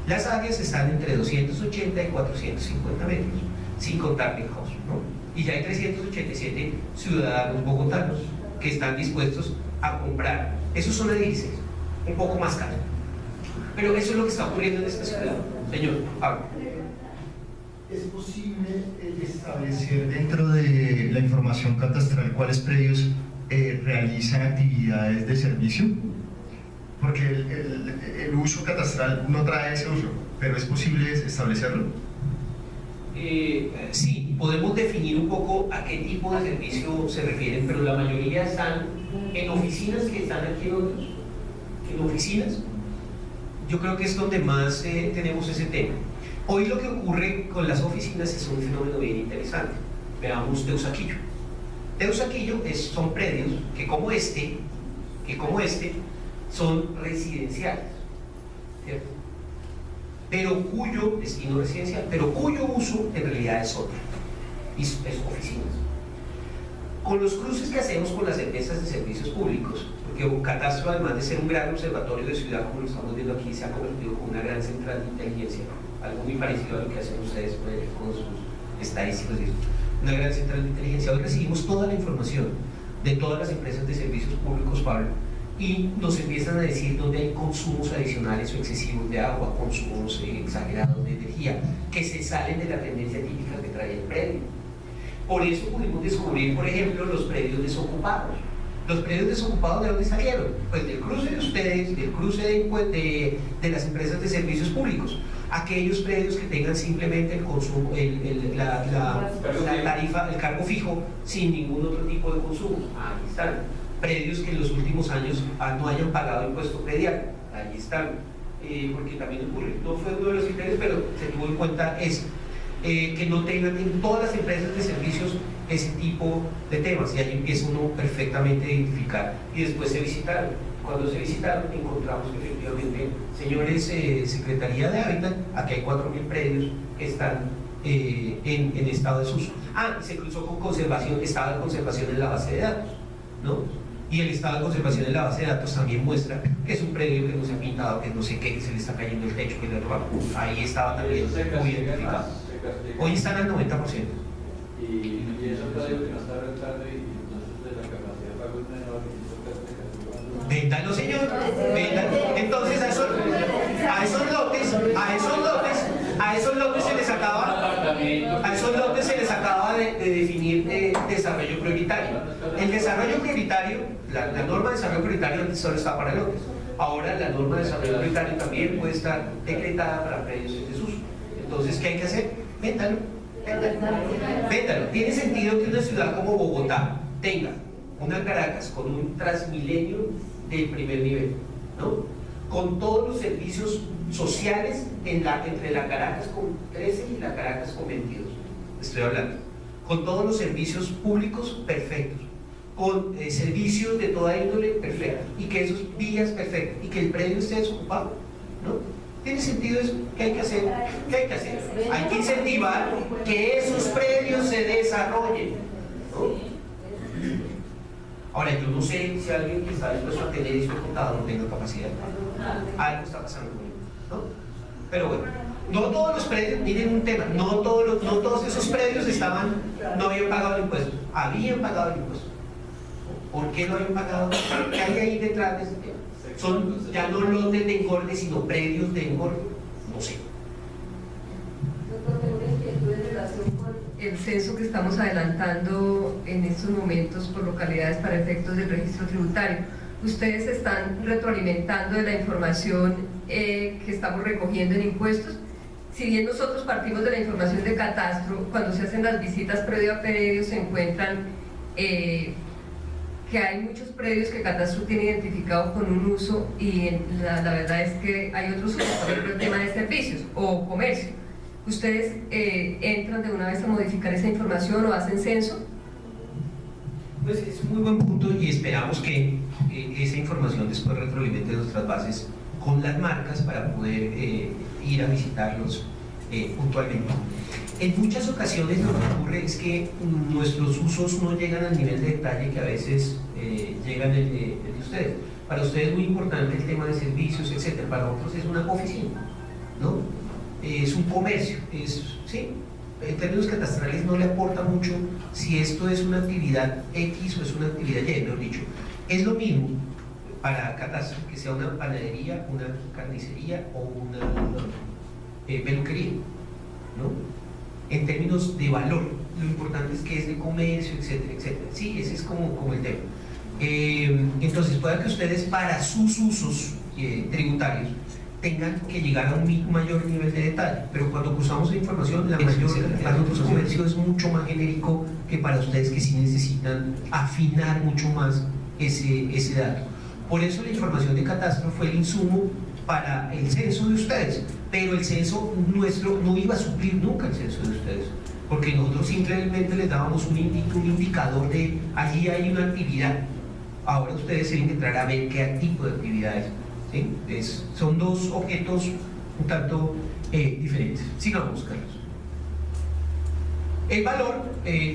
Las áreas están entre 280 y 450 metros, sin contar penthouse, ¿no? Y ya hay 387 ciudadanos bogotanos que están dispuestos a comprar. Esos son edificios, un poco más caros. Pero eso es lo que está ocurriendo en esta ciudad. Señor Pablo. ¿Es posible establecer dentro de la información catastral cuáles predios realizan actividades de servicio? Porque el uso catastral no trae ese uso, pero ¿es posible establecerlo? Sí, podemos definir un poco a qué tipo de servicio se refieren, pero la mayoría están en oficinas que están aquí en Londres, en oficinas, yo creo que es donde más tenemos ese tema. Hoy lo que ocurre con las oficinas es un fenómeno bien interesante. Veamos Teusaquillo. Teusaquillo son predios que como este son residenciales, ¿cierto? Pero cuyo destino residencial, pero cuyo uso en realidad es otro, es oficinas. Con los cruces que hacemos con las empresas de servicios públicos, porque Catastro, además de ser un gran observatorio de ciudad, como lo estamos viendo aquí, se ha convertido en una gran central de inteligencia, algo muy parecido a lo que hacen ustedes con sus estadísticas y eso. Una gran central de inteligencia. Hoy recibimos toda la información de todas las empresas de servicios públicos, Pablo, y nos empiezan a decir dónde hay consumos adicionales o excesivos de agua, consumos exagerados de energía, que se salen de la tendencia típica que trae el predio. Por eso pudimos descubrir, por ejemplo, los predios desocupados. Los predios desocupados, ¿de dónde salieron? Pues del cruce de ustedes, del cruce de las empresas de servicios públicos. Aquellos predios que tengan simplemente el consumo, la tarifa, el cargo fijo, sin ningún otro tipo de consumo. Ahí están. Predios que en los últimos años no hayan pagado impuesto predial. Ahí están. Porque también ocurre, no fue uno de los criterios, pero se tuvo en cuenta eso. Que no tengan en todas las empresas de servicios ese tipo de temas, y ahí empieza uno perfectamente a identificar. Y después se visitaron. Cuando se visitaron encontramos que efectivamente, señores, Secretaría de Hábitat, aquí hay 4.000 predios que están en estado de desuso. Y se cruzó con conservación, estado de conservación en la base de datos, ¿no? Y el estado de conservación en la base de datos también muestra que es un predio que no se ha pintado, que no sé qué, que se le está cayendo el techo, que le robaron. Ahí estaba también muy identificado. Hoy están al 90%. Y eso todavía que no está rentando y entonces de la capacidad de pago es menor y véndalo, señor, véndalo. Entonces a esos lotes se les acaba de definir desarrollo prioritario. El desarrollo prioritario, la norma de desarrollo prioritario antes solo estaba para lotes. Ahora la norma de desarrollo prioritario también puede estar decretada para predios en desuso. Entonces, ¿qué hay que hacer? Véndalo. Tiene sentido que una ciudad como Bogotá tenga una Caracas con un Transmilenio del primer nivel, ¿no? Con todos los servicios sociales entre la Caracas con 13 y la Caracas con 22, estoy hablando, con todos los servicios públicos perfectos, con servicios de toda índole perfectos, y que esos vías perfectos, y que el predio esté desocupado, ¿no? ¿Tiene sentido eso? ¿Qué hay que hacer? Hay que incentivar que esos predios se desarrollen, ¿no? Ahora, yo no sé si alguien que está dispuesto a tener eso contado no tenga capacidad. Algo está pasando con él, ¿no? Pero bueno, no todos los predios, miren un tema, no todos esos predios no habían pagado el impuesto, habían pagado el impuesto. ¿Por qué no habían pagado? ¿Qué hay ahí detrás de ese tema? Son ya no lotes de engorde, sino predios de engorde, no sé. Doctor, tengo una inquietud en relación con el censo que estamos adelantando en estos momentos por localidades para efectos del registro tributario. Ustedes están retroalimentando de la información que estamos recogiendo en impuestos. Si bien nosotros partimos de la información de Catastro, cuando se hacen las visitas predio a predio se encuentran que hay muchos predios que Catastro tiene identificado con un uso, y la verdad es que hay otros usos, por ejemplo el tema de servicios o comercio. ¿Ustedes entran de una vez a modificar esa información o hacen censo? Pues es un muy buen punto, y esperamos que esa información después retroalimente nuestras bases con las marcas para poder ir a visitarlos puntualmente. En muchas ocasiones lo que ocurre es que nuestros usos no llegan al nivel de detalle que a veces llegan el de ustedes. Para ustedes es muy importante el tema de servicios, etc. Para otros es una oficina, ¿no? Es un comercio, ¿sí? En términos catastrales no le aporta mucho si esto es una actividad X o es una actividad Y, mejor dicho. Es lo mismo para catastro que sea una panadería, una carnicería o una peluquería, ¿no? En términos de valor, lo importante es que es de comercio, etcétera, etcétera. Sí, ese es como el tema. Entonces, pueda que ustedes para sus usos tributarios tengan que llegar a un mayor nivel de detalle, pero cuando cruzamos la información, para nosotros comercio es mucho más genérico que para ustedes que sí necesitan afinar mucho más ese dato. Por eso la información de catastro fue el insumo para el censo de ustedes, pero el censo nuestro no iba a suplir nunca el censo de ustedes, porque nosotros simplemente les dábamos un indicador de allí hay una actividad. Ahora ustedes tienen que entrar a ver qué tipo de actividades, ¿sí? Son dos objetos un tanto diferentes. Sigamos, Carlos. El valor,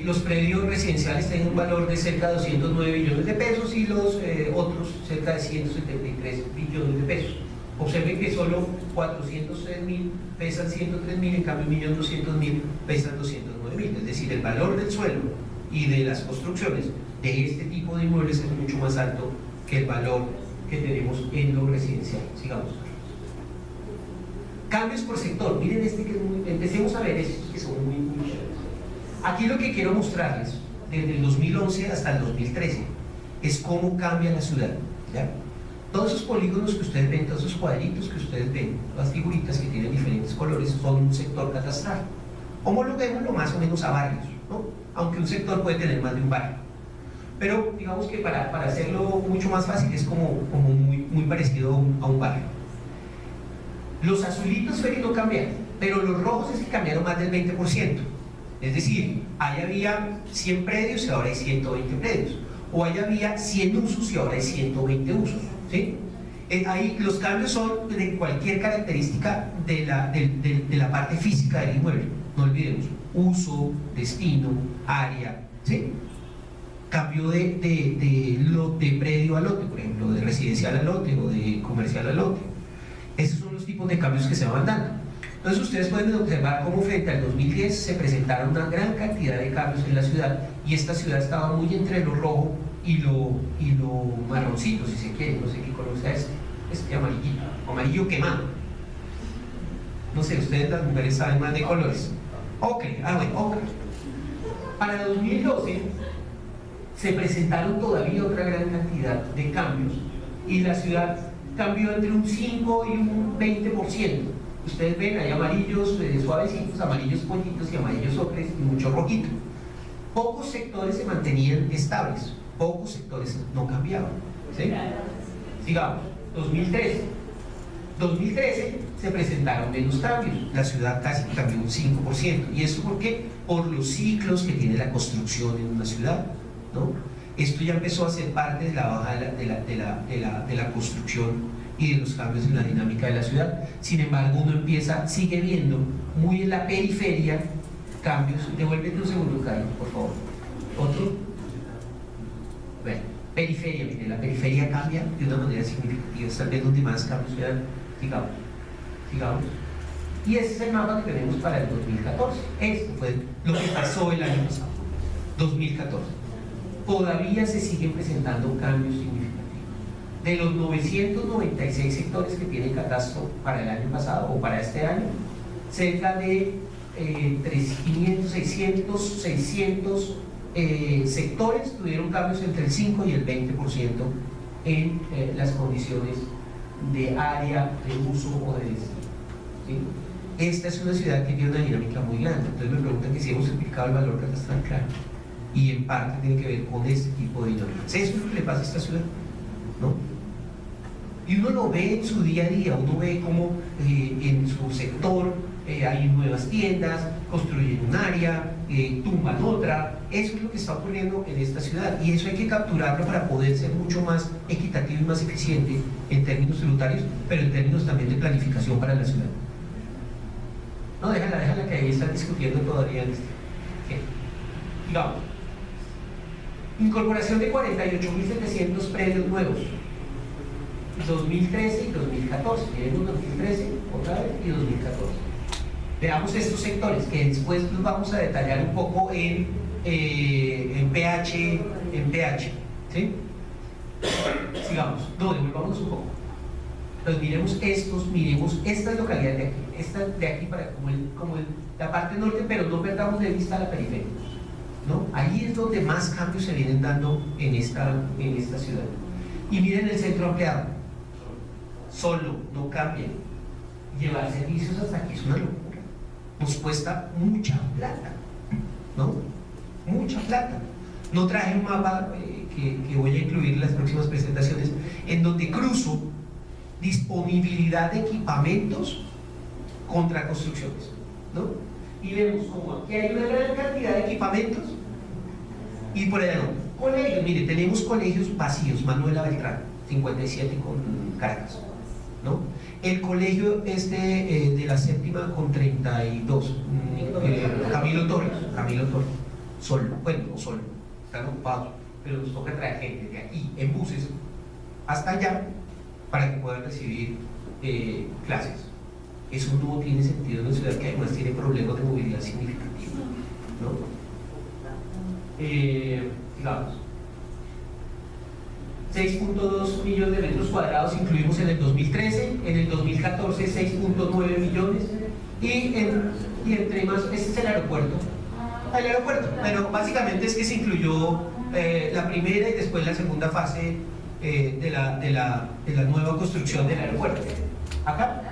los predios residenciales tienen un valor de cerca de 209 billones de pesos y los otros cerca de 173 billones de pesos. Observen que solo 403.000 pesan 103.000, en cambio 1.200.000 pesan 209.000. Es decir, el valor del suelo y de las construcciones de este tipo de inmuebles es mucho más alto que el valor que tenemos en lo residencial. Sigamos. Cambios por sector. Miren este que es empecemos a ver estos que son muy chéveres. Aquí lo que quiero mostrarles desde el 2011 hasta el 2013 es cómo cambia la ciudad, ¿ya? Todos esos polígonos que ustedes ven, todos esos cuadritos que ustedes ven, las figuritas que tienen diferentes colores, son un sector catastral. Homologuémoslo más o menos a barrios, ¿no? Aunque un sector puede tener más de un barrio. Pero digamos que para hacerlo mucho más fácil es como muy parecido a un barrio. Los azulitos fue que no cambiaron, pero los rojos es que cambiaron más del 20%. Es decir, ahí había 100 predios y ahora hay 120 predios. O ahí había 100 usos y ahora hay 120 usos, ¿sí? Ahí los cambios son de cualquier característica de la parte física del inmueble. No olvidemos, uso, destino, área, ¿sí? Cambio de predio a lote, por ejemplo, de residencial a lote o de comercial a lote. Esos son los tipos de cambios que se van dando. Entonces ustedes pueden observar cómo frente al 2010 se presentaron una gran cantidad de cambios en la ciudad y esta ciudad estaba muy entre lo rojo y lo marroncito, si se quiere, no sé qué color sea este amarillito, amarillo quemado. No sé, ustedes las mujeres saben más de colores. Ocre, ocre. Para 2012 se presentaron todavía otra gran cantidad de cambios y la ciudad cambió entre un 5 y un 20%. Ustedes ven, hay amarillos suavecitos, amarillos pollitos y amarillos ocres y mucho rojito. Pocos sectores se mantenían estables, pocos sectores no cambiaban, ¿sí? Sigamos, 2013 se presentaron menos cambios, la ciudad casi cambió un 5%. ¿Y eso por qué? Por los ciclos que tiene la construcción en una ciudad, ¿no? Esto ya empezó a ser parte de la baja de la construcción y de los cambios en la dinámica de la ciudad. Sin embargo, uno sigue viendo muy en la periferia cambios. Devuélvete un segundo, Carlos, por favor. Otro. Bueno, periferia, mire, la periferia cambia de una manera significativa, es tal vez donde más cambios se dan. Sigamos. Y ese es el mapa que tenemos para el 2014. Esto fue lo que pasó el año pasado, 2014. Todavía se siguen presentando cambios significativos. De los 996 sectores que tiene catastro para el año pasado o para este año, cerca de 600 sectores tuvieron cambios entre el 5 y el 20% en las condiciones de área, de uso o de destino, ¿sí? Esta es una ciudad que tiene una dinámica muy grande. Entonces me preguntan que si hemos explicado el valor catastral, claro, y en parte tiene que ver con este tipo de dinámicas. Eso es lo que le pasa a esta ciudad, ¿no? Y uno lo ve en su día a día, uno ve cómo en su sector hay nuevas tiendas, construyen un área, tumban otra. Eso es lo que está ocurriendo en esta ciudad y eso hay que capturarlo para poder ser mucho más equitativo y más eficiente en términos tributarios, pero en términos también de planificación para la ciudad. No, déjala que ahí están discutiendo todavía. Digamos, incorporación de 48.700 predios nuevos, 2013 y 2014. Tenemos 2013 otra vez y 2014. Veamos estos sectores que después los vamos a detallar un poco en PH, ¿sí? Sigamos, no, devolvámonos un poco. Entonces miremos estas localidades de aquí, esta de aquí para como la parte norte, pero no perdamos de vista la periferia, ¿no? Ahí es donde más cambios se vienen dando en esta ciudad. Y miren el centro ampliado, solo, no cambia. Llevar servicios hasta aquí es una locura. Nos cuesta mucha plata, ¿no? Mucha plata. No traje un mapa que voy a incluir en las próximas presentaciones, en donde cruzo disponibilidad de equipamientos contra construcciones, ¿no? Y vemos como aquí hay una gran cantidad de equipamientos y por allá no. Colegios, mire, tenemos colegios vacíos, Manuela Beltrán, 57 con Caracas, ¿no? El colegio de la séptima con 32, Camilo Torres, solo, bueno, no solo, están ocupados, pero nos toca traer gente de aquí en buses hasta allá para que puedan recibir clases. Eso no tiene sentido en una ciudad que además tiene problemas de movilidad significativos, ¿no? Digamos, 6.2 millones de metros cuadrados incluimos en el 2013, en el 2014 6.9 millones y entre más, este es el aeropuerto. Bueno, básicamente es que se incluyó la primera y después la segunda fase de la nueva construcción del aeropuerto. ¿Acá?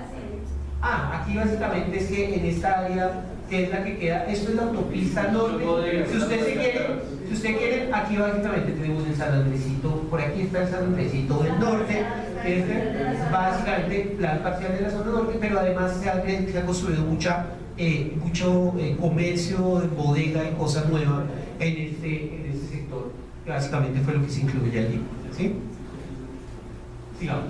Aquí básicamente es que en esta área, que es la que queda, esto es la autopista norte. Si usted quiere, aquí básicamente tenemos el San Andresito, por aquí está el San Andresito del norte, básicamente plan parcial de la zona norte, pero además se ha construido mucho comercio, bodega y cosas nuevas en este sector, que básicamente fue lo que se incluye allí, ¿sí? Sigamos.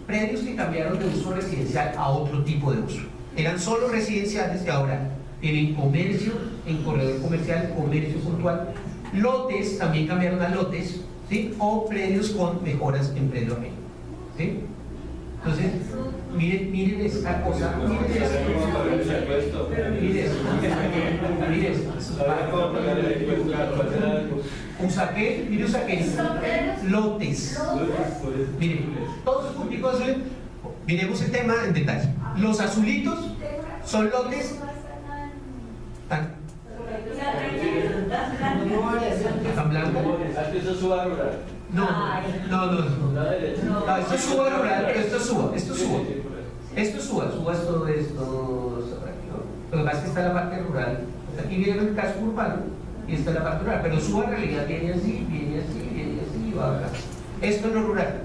Predios que cambiaron de uso residencial a otro tipo de uso. Eran solo residenciales y ahora tienen comercio en corredor comercial, comercio puntual. Lotes también cambiaron a lotes, ¿sí? O predios con mejoras en predio ajeno, ¿sí? Entonces, miren esta cosa, miren Usaquén, lotes. Miren, todos los punticos azules, miremos el tema en detalle. Los azulitos son lotes. ¿Están blancos? Eso es suba rural. No, esto es suba rural, pero esto es suba. Esto es suba es todo esto. Lo que pasa es que está la parte rural. Aquí viene el casco urbano y esta es la parte rural, pero suba en realidad viene así y va acá. Esto es lo rural,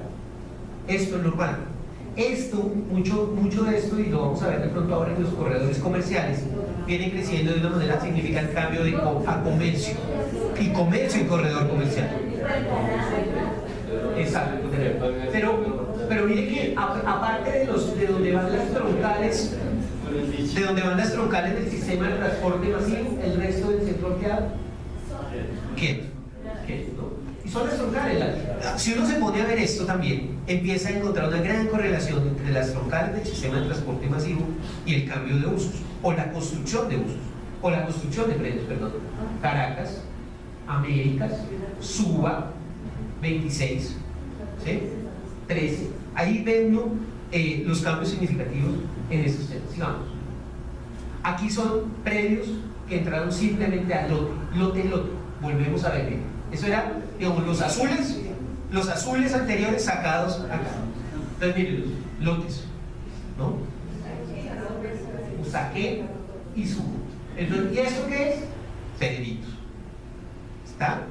esto es lo urbano. Mucho de esto, y lo vamos a ver de pronto ahora en los corredores comerciales, viene creciendo de una manera significativa el cambio a comercio, y comercio en corredor comercial. Exacto. Pero mire que aparte de donde van las troncales, del sistema de transporte masivo, el resto del centro ampliado, ¿qué? ¿No? Y son las troncales. Si uno se pone a ver esto también, empieza a encontrar una gran correlación entre las troncales del sistema de transporte masivo y el cambio de usos, o la construcción de usos, o la construcción de predios, perdón. Caracas, Américas, Suba, 26, ¿sí? 13. Ahí ven, ¿no? Los cambios significativos en estos temas. Sigamos. Aquí son predios que entraron simplemente a lote. Volvemos a ver bien. Eso era, digamos, los azules anteriores sacados acá. Entonces, miren, lotes, ¿no? Usaquén y Suba. Entonces, ¿y esto qué es? Federitos. ¿Está?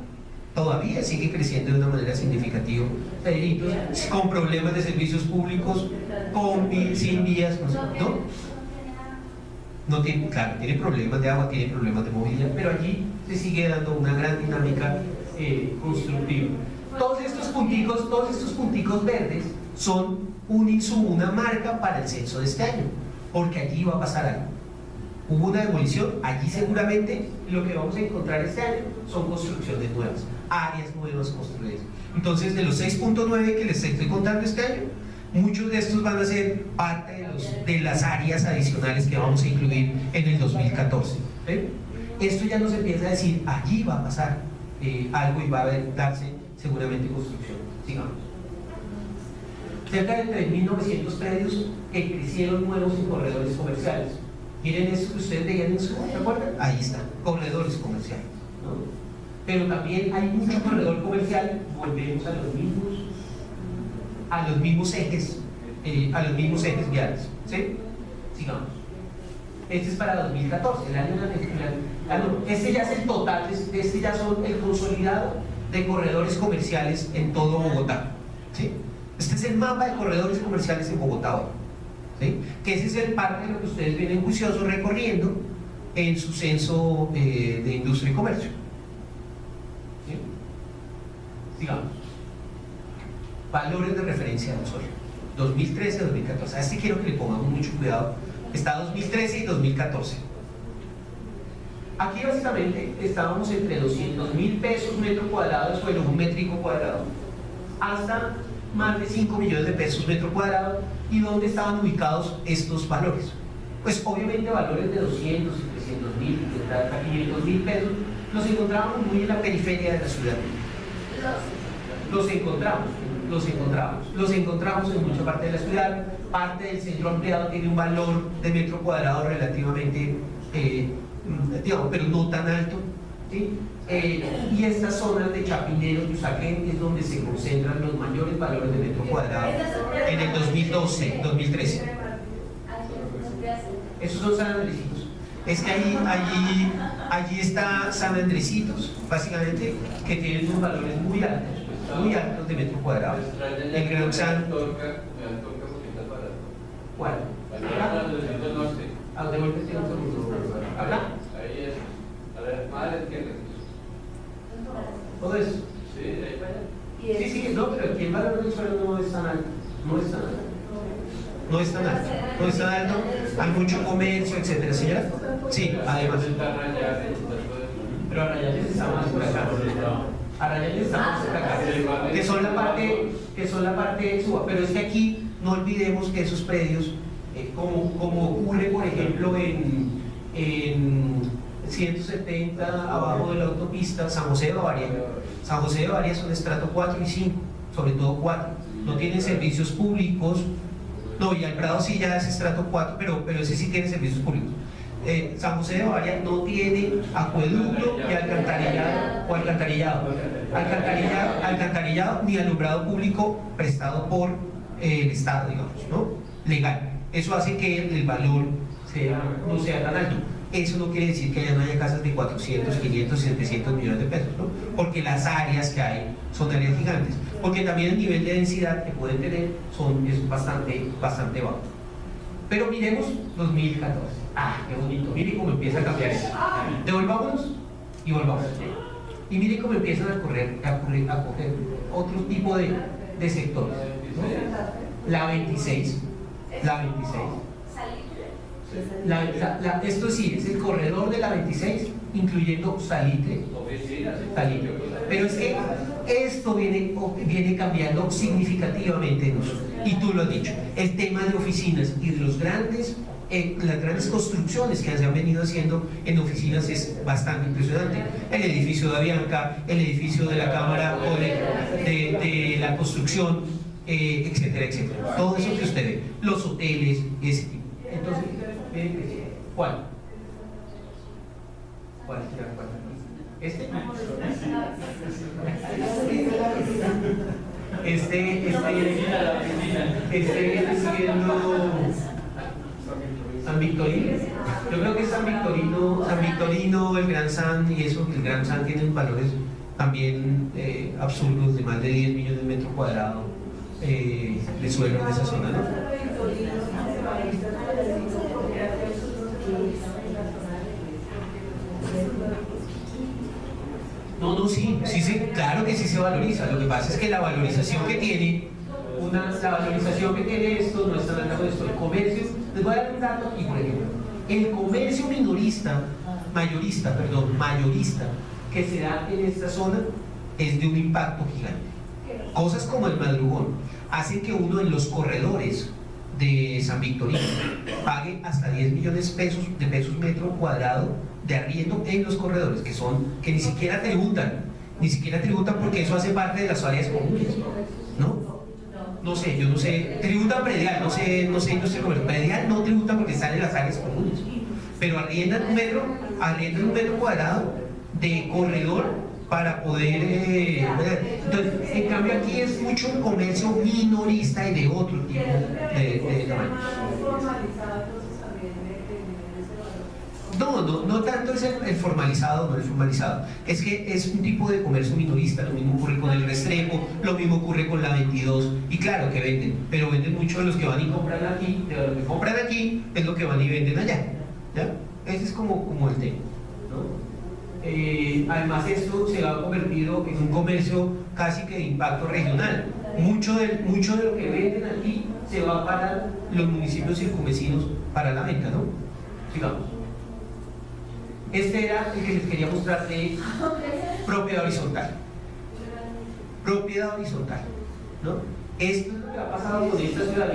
Todavía sigue creciendo de una manera significativa. Federitos, con problemas de servicios públicos, sin vías, ¿no? No tiene, claro, tiene problemas de agua, tiene problemas de movilidad, pero allí se sigue dando una gran dinámica constructiva. Todos estos punticos verdes son un insumo, una marca para el censo de este año, porque allí va a pasar algo. Hubo una demolición, allí seguramente lo que vamos a encontrar este año son construcciones nuevas, áreas nuevas construidas. Entonces, de los 6.9 que les estoy contando este año, muchos de estos van a ser parte de las áreas adicionales que vamos a incluir en el 2014. ¿Sí? Esto ya nos empieza a decir, allí va a pasar algo y va a darse seguramente construcción. Sigamos. Cerca de 3.900 predios que crecieron nuevos en corredores comerciales. Miren eso que ustedes veían en su, ¿se acuerdan? Ahí están, corredores comerciales, ¿no? Pero también hay mucho corredor comercial, volvemos a los mismos ejes viales, ¿sí? Sigamos. Este es para 2014, el año Ah, no, este ya es el total, este ya son el consolidado de corredores comerciales en todo Bogotá, ¿sí? Este es el mapa de corredores comerciales en Bogotá hoy, ¿sí? Que ese es el parte de lo que ustedes vienen juiciosos recorriendo en su censo de industria y comercio, ¿sí? Digamos, valores de referencia del suelo, 2013-2014. A este quiero que le pongamos mucho cuidado. Está 2013 y 2014. Aquí básicamente estábamos entre 200.000 pesos metro cuadrado de suelo, un métrico cuadrado, hasta más de 5 millones de pesos metro cuadrado. ¿Y dónde estaban ubicados estos valores? Pues obviamente valores de 200 y 300.000, hasta 500.000 pesos, los encontramos muy en la periferia de la ciudad. Los encontramos en mucha parte de la ciudad. Parte del centro ampliado tiene un valor de metro cuadrado relativamente, digamos, pero no tan alto, ¿sí? Y estas zonas de Chapinero y Usaquén es donde se concentran los mayores valores de metro cuadrado en el 2012, 2013. Esos son San Andresitos. Es que allí está San Andresitos, básicamente, que tienen unos valores muy altos de metro cuadrado. El Gran San. ¿Cuál? ¿A dónde vuelve el ¿Acá? Ahí es. A ver, más a la izquierda. ¿Todo eso? Sí, Sí, no, pero aquí el valor del suelo no es tan alto. No es tan alto. Hay mucho comercio, etcétera, señora. Sí, además. Pero Arrayanes está más por acá. Que son la parte suba. Pero es que aquí no olvidemos que esos predios, como ocurre por ejemplo en 170 abajo de la autopista San José de Bavaria. San José de Bavaria son estrato 4 y 5, sobre todo 4. No tienen servicios públicos. No, y al Prado sí ya es estrato 4, pero ese sí tiene servicios públicos. San José de Bavaria no tiene acueducto y alcantarillado ni alumbrado público prestado por el Estado, digamos, ¿no? Legal. Eso hace que el valor no sea tan alto. Eso no quiere decir que no haya casas de 400, 500, 700 millones de pesos, ¿no? Porque las áreas que hay son áreas gigantes. Porque también el nivel de densidad que pueden tener es bastante bajo. Pero miremos 2014. ¡Ah, qué bonito! Miren cómo empieza a cambiar eso. Devolvámonos y volvamos. Y miren cómo empiezan a coger otro tipo de sectores, ¿no? La 26. Esto sí, es el corredor de la 26, incluyendo Salitre. Pero es que esto viene cambiando significativamente en uso. Y tú lo has dicho, el tema de oficinas y de las grandes construcciones que se han venido haciendo en oficinas es bastante impresionante. El edificio de Avianca, el edificio de la Cámara o de la construcción, etcétera, etcétera. Todo eso que usted ve, los hoteles, ese tipo. Entonces, ¿cuál? ¿Este? Viene siguiendo San Victorino. Yo creo que es San Victorino, el Gran San y eso. El Gran San tiene valores también absurdos de más de 10 millones de metros cuadrados de suelo en esa zona, ¿no? No, sí, claro que sí se valoriza. Lo que pasa es que la valorización que tiene esto no está hablando de esto. El comercio, les voy a dar un dato aquí, por ejemplo. El comercio mayorista que se da en esta zona es de un impacto gigante. Cosas como el madrugón hacen que uno en los corredores de San Victorino pague hasta 10 millones de pesos metro cuadrado de arriendo en los corredores, que ni siquiera tributan porque eso hace parte de las áreas comunes, ¿no? No sé, yo no sé, tributan predial, no sé industria comercial, predial no tributan porque están en las áreas comunes, pero arriendan un metro cuadrado de corredor para poder entonces, en cambio aquí es mucho un comercio minorista y de otro tipo de tamaño. No tanto es el formalizado, no el formalizado. Es que es un tipo de comercio minorista, lo mismo ocurre con el Restrepo, lo mismo ocurre con la 22, y claro que venden, pero venden mucho de los que van y compran aquí, de los que compran aquí es lo que van y venden allá, ¿ya? Ese es como el tema, ¿no? Además esto se ha convertido en un comercio casi que de impacto regional. Mucho de lo que venden aquí se va para los municipios circunvecinos para la venta, ¿no? Sigamos. Este era el que les quería mostrar de propiedad horizontal. Propiedad horizontal, ¿no? Esto es lo que ha pasado con esta ciudad.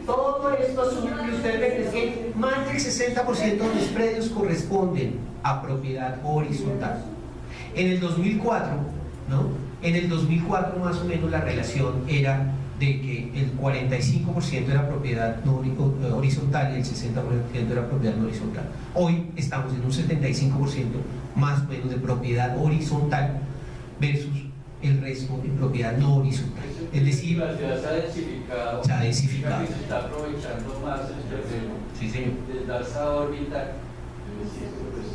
Todo esto azul que ustedes ven es que más del 60% de los predios corresponden a propiedad horizontal. En el 2004, ¿no? En el 2004 más o menos la relación era de que el 45% era propiedad no horizontal y el 60% era propiedad no horizontal. Hoy estamos en un 75% más o menos de propiedad horizontal versus el resto en propiedad no horizontal. Es decir, la ciudad se ha densificado. Se ha densificado. Se está aprovechando más el terreno. Sí, señor. Desde esa órbita, es decir, pues,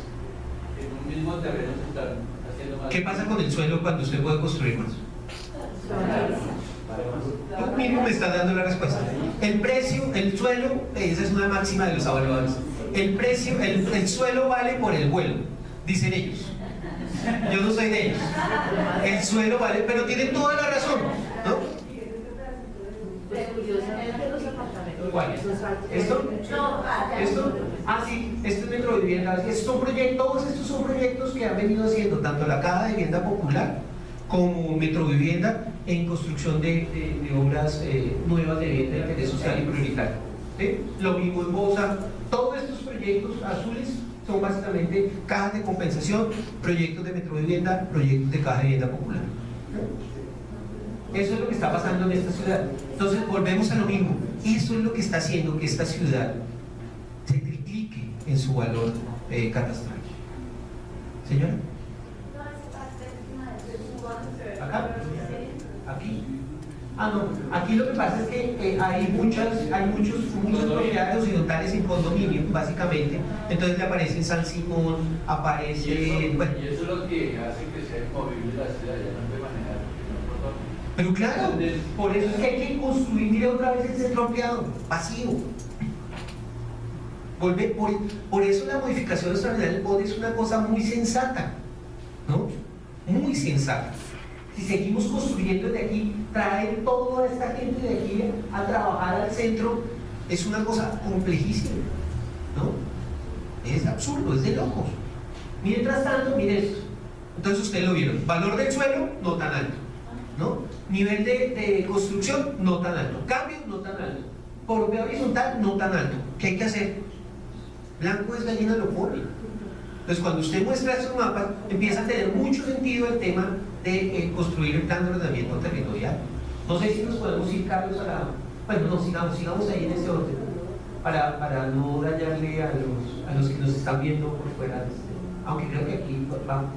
en un mismo terreno se están haciendo más. ¿Qué pasa con el suelo cuando usted puede construir más? Tú mismo me estás dando la respuesta. El precio, el suelo, esa es una máxima de los evaluadores. El precio, el suelo vale por el vuelo, dicen ellos. Yo no soy de ellos. El suelo vale, pero tienen toda la razón, ¿no? ¿Cuál es? ¿Esto? ¿Esto? Ah, sí, esto es Metrovivienda. Todos estos son proyectos que han venido haciendo tanto la Caja de Vivienda Popular como Metrovivienda en construcción de obras nuevas de vivienda de interés social y prioritario. ¿Sí? Lo mismo en Bosa. Todos estos proyectos azules son básicamente cajas de compensación, proyectos de Metrovivienda, proyectos de Caja de Vivienda Popular. Eso es lo que está pasando en esta ciudad. Entonces volvemos a lo mismo. Eso es lo que está haciendo que esta ciudad se triplique en su valor catastral. Señora. ¿Acá? ¿Aquí? Ah, no. Aquí lo que pasa es que hay muchas propiedades horizontales en condominio, básicamente. Entonces le aparece en San Simón, aparece... Y eso es lo que hace que sea inmovible la ciudad, ya no puede manejar. Pero claro, por eso es que hay que construir otra vez el centro ampliado, vacío. Por eso la modificación extraordinaria del POD es una cosa muy sensata, ¿no? Muy sensata. Si seguimos construyendo desde aquí, traer toda esta gente de aquí a trabajar al centro es una cosa complejísima, ¿no? Es absurdo, es de locos. Mientras tanto, mire esto. Entonces ustedes lo vieron. Valor del suelo, no tan alto, ¿no? Nivel de construcción, no tan alto. Cambio, no tan alto. Propiedad horizontal, no tan alto. ¿Qué hay que hacer? Blanco es gallina lo pone. Entonces cuando usted muestra estos mapas, empieza a tener mucho sentido el tema de construir el plan de ordenamiento territorial. No sé si nos podemos ir, Carlos, a la... Bueno, no, sigamos ahí en ese orden, para no dañarle a los que nos están viendo por fuera. Aunque creo que aquí vamos.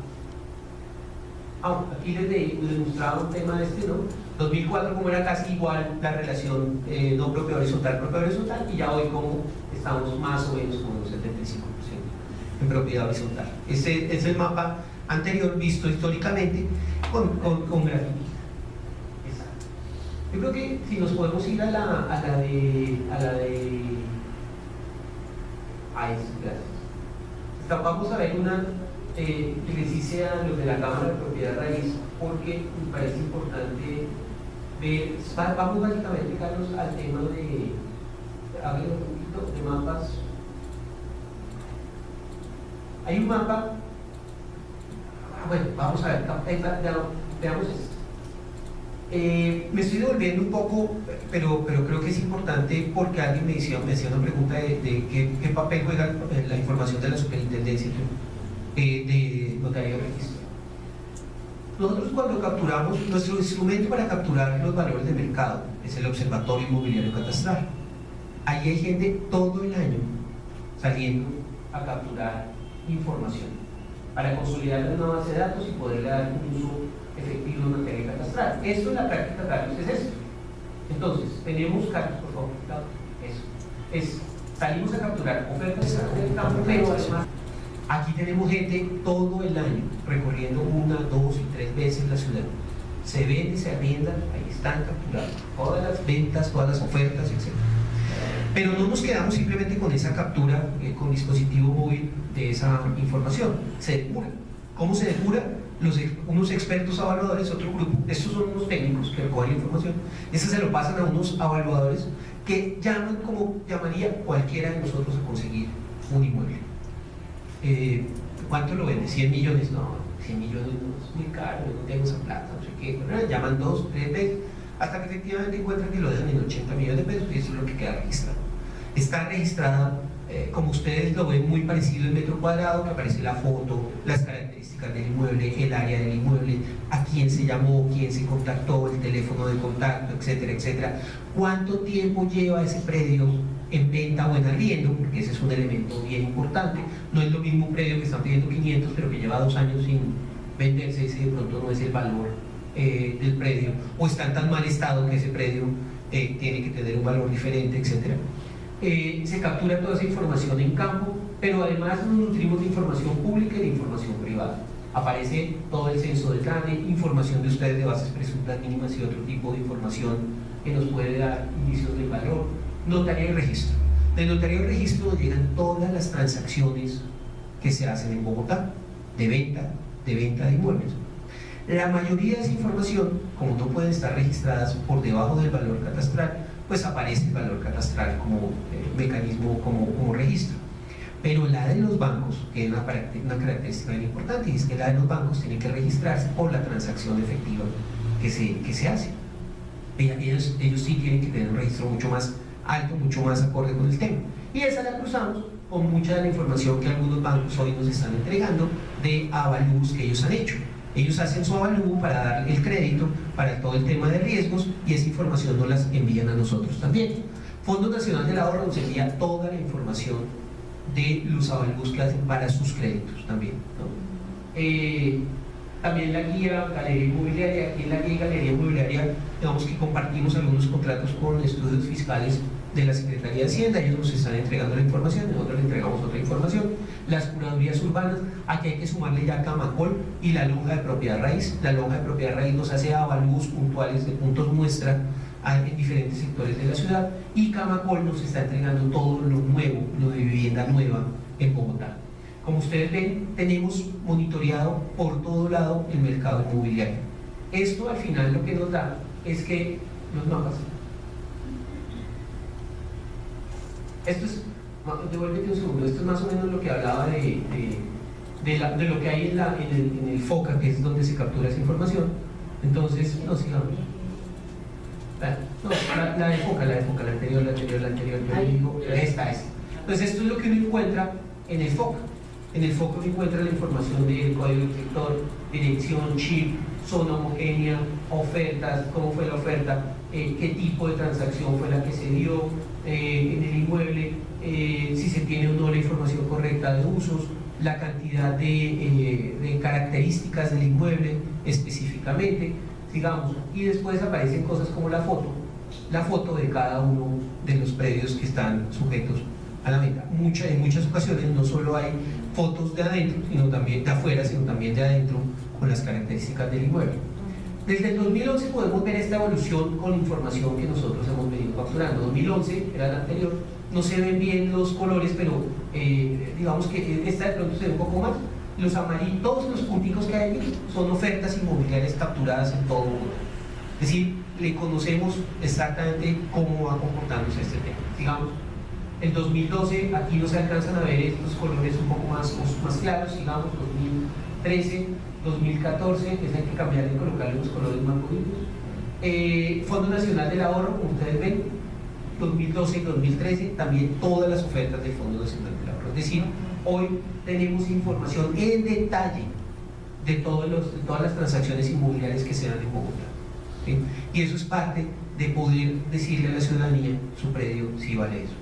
Aquí les mostraba un tema ¿no? 2004 como era casi igual la relación no propia horizontal, y ya hoy como estamos más o menos como un 75% en propiedad horizontal. Ese es el mapa anterior visto históricamente con grafitis. Exacto. Yo creo que si nos podemos ir a la de gracias. Vamos a ver una que les hice a los de la Cámara de Propiedad Raíz, porque me parece importante ver. Vamos básicamente, Carlos, al tema de háganlo un poquito de mapas. Hay un mapa. Bueno, vamos a ver, veamos esto. Me estoy devolviendo un poco, pero creo que es importante porque alguien me hacía una pregunta de qué papel juega la información de la superintendencia de notaría de registro. Nosotros cuando capturamos, nuestro instrumento para capturar los valores de mercado es el Observatorio Inmobiliario Catastral. Ahí hay gente todo el año saliendo a capturar información para consolidar una base de datos y poderle dar un uso efectivo en materia catastral. Esto en la práctica, Carlos, es esto. Entonces, tenemos, Carlos, por favor, eso. Salimos a capturar ofertas en el campo, pero además Aquí tenemos gente todo el año recorriendo 1, 2 y 3 veces la ciudad. Se vende, se arrienda, ahí están capturadas todas las ventas, todas las ofertas, etc. Pero no nos quedamos simplemente con esa captura con dispositivo móvil de esa información, se depura. ¿Cómo se depura? Unos expertos evaluadores, otro grupo, estos son unos técnicos que recogen la información, eso se lo pasan a unos evaluadores que llaman como llamaría cualquiera de nosotros a conseguir un inmueble. ¿Cuánto lo vende? ¿100 millones? No, 100 millones no, es muy caro, no tengo esa plata, no sé qué. Bueno, llaman 2, 3 veces, hasta que efectivamente encuentran que lo dejan en 80 millones de pesos y eso es lo que queda registrado. Está registrada, como ustedes lo ven, muy parecido en metro cuadrado, que aparece la foto, las características del inmueble, el área del inmueble, a quién se llamó, quién se contactó, el teléfono de contacto, etcétera, etcétera. ¿Cuánto tiempo lleva ese predio en venta o en arriendo? Porque ese es un elemento bien importante. No es lo mismo un predio que están pidiendo 500, pero que lleva 2 años sin venderse, ese de pronto no es el valor del predio, o está en tan mal estado que ese predio tiene que tener un valor diferente, etcétera. Se captura toda esa información en campo, pero además nos nutrimos de información pública y de información privada. Aparece todo el censo del DANE, información de ustedes de bases presuntas mínimas y otro tipo de información que nos puede dar indicios de valor. Notaría y registro. De notaría y registro llegan todas las transacciones que se hacen en Bogotá, de venta de inmuebles. La mayoría de esa información, como no pueden estar registradas por debajo del valor catastral, pues aparece el valor catastral como mecanismo, como registro. Pero la de los bancos tiene una característica bien importante, y es que la de los bancos tiene que registrarse por la transacción efectiva que se hace. Ellos sí tienen que tener un registro mucho más alto, mucho más acorde con el tema. Y esa la cruzamos con mucha de la información que algunos bancos hoy nos están entregando de avalúos que ellos han hecho. Ellos hacen su avalúo para dar el crédito para todo el tema de riesgos y esa información nos la envían a nosotros también. Fondo Nacional del Ahorro nos envía toda la información de los avalúos que hacen para sus créditos también, ¿no? También la guía Galería Inmobiliaria. Aquí en la guía Galería Inmobiliaria, digamos que compartimos algunos contratos con estudios fiscales de la Secretaría de Hacienda. Ellos nos están entregando la información, nosotros le entregamos otra información. Las curadurías urbanas, aquí hay que sumarle ya Camacol y la lonja de propiedad raíz. La lonja de propiedad raíz nos hace avalúos puntuales de puntos muestra en diferentes sectores de la ciudad, y Camacol nos está entregando todo lo nuevo, lo de vivienda nueva en Bogotá. Como ustedes ven, tenemos monitoreado por todo lado el mercado inmobiliario. Esto al final lo que nos da es que los mapas. Esto es, devuélvete un segundo, esto es más o menos lo que hablaba de lo que hay en el FOCA, que es donde se captura esa información. Entonces, no sigamos. La de FOCA, la anterior, yo digo, esta es. Entonces, esto es lo que uno encuentra en el FOCA. En el FOCA uno encuentra la información del código del sector, dirección, chip, zona homogénea, ofertas, cómo fue la oferta, qué tipo de transacción fue la que se dio en el inmueble, si se tiene o no la información correcta de usos, la cantidad de características del inmueble específicamente, digamos, y después aparecen cosas como la foto de cada uno de los predios que están sujetos a la venta. En muchas ocasiones no solo hay fotos de adentro, sino también de afuera, sino también de adentro, con las características del inmueble. Desde el 2011 podemos ver esta evolución con información que nosotros hemos venido capturando. 2011 era la anterior, no se ven bien los colores, pero digamos que esta de pronto se ve un poco más. Los amarillos, todos los punticos que hay aquí son ofertas inmobiliarias capturadas en todo Bogotá. Es decir, le conocemos exactamente cómo va comportándose este tema. Digamos, el 2012, aquí no se alcanzan a ver estos colores un poco más claros, digamos, 2013, 2014, hay que cambiarle y colocarle unos colores más bonitos. Fondo Nacional del Ahorro, como ustedes ven, 2012 y 2013, también todas las ofertas del Fondo Nacional del Ahorro. Es decir, hoy tenemos información en detalle de todas las transacciones inmobiliarias que se dan en Bogotá, ¿sí? Y eso es parte de poder decirle a la ciudadanía, su predio sí vale eso,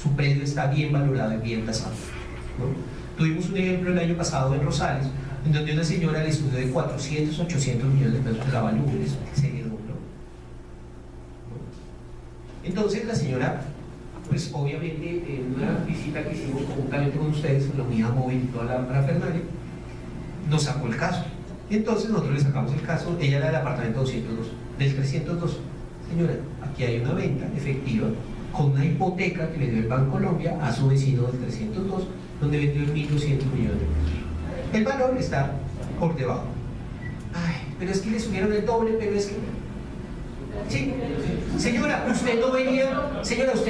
su predio está bien valorado y bien tasado, ¿no? Tuvimos un ejemplo el año pasado en Rosales, en donde una señora le subió de 400 a 800 millones de pesos el avalúo, se le dobló, ¿no? Entonces la señora pues obviamente en una visita que hicimos conjuntamente con ustedes en la unidad móvil y toda la parafernalia, nos sacó el caso. Y entonces nosotros le sacamos el caso, ella era del apartamento 202, del 302. Señora, aquí hay una venta efectiva con una hipoteca que le dio el Banco Colombia a su vecino del 302, donde vendió 1.200 millones de pesos. El valor está por debajo. Ay, pero es que le subieron el doble, pero es que... Sí, señora, usted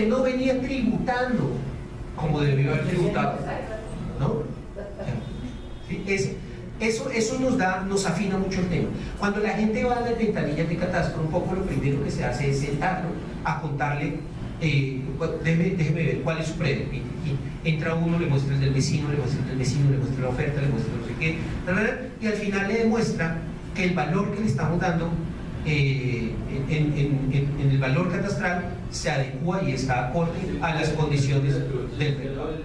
no venía tributando como debió haber tributado, ¿no? Sí, eso nos afina mucho el tema. Cuando la gente va a las ventanillas de catastro, un poco lo primero que se hace es sentarlo a contarle, déjeme ver cuál es su predio. Y entra uno, le muestra el del vecino, le muestra el del vecino, le muestra la oferta, le muestra no sé qué, y al final le demuestra que el valor que le estamos dando en el valor catastral se adecua y está acorde a las condiciones del mercado.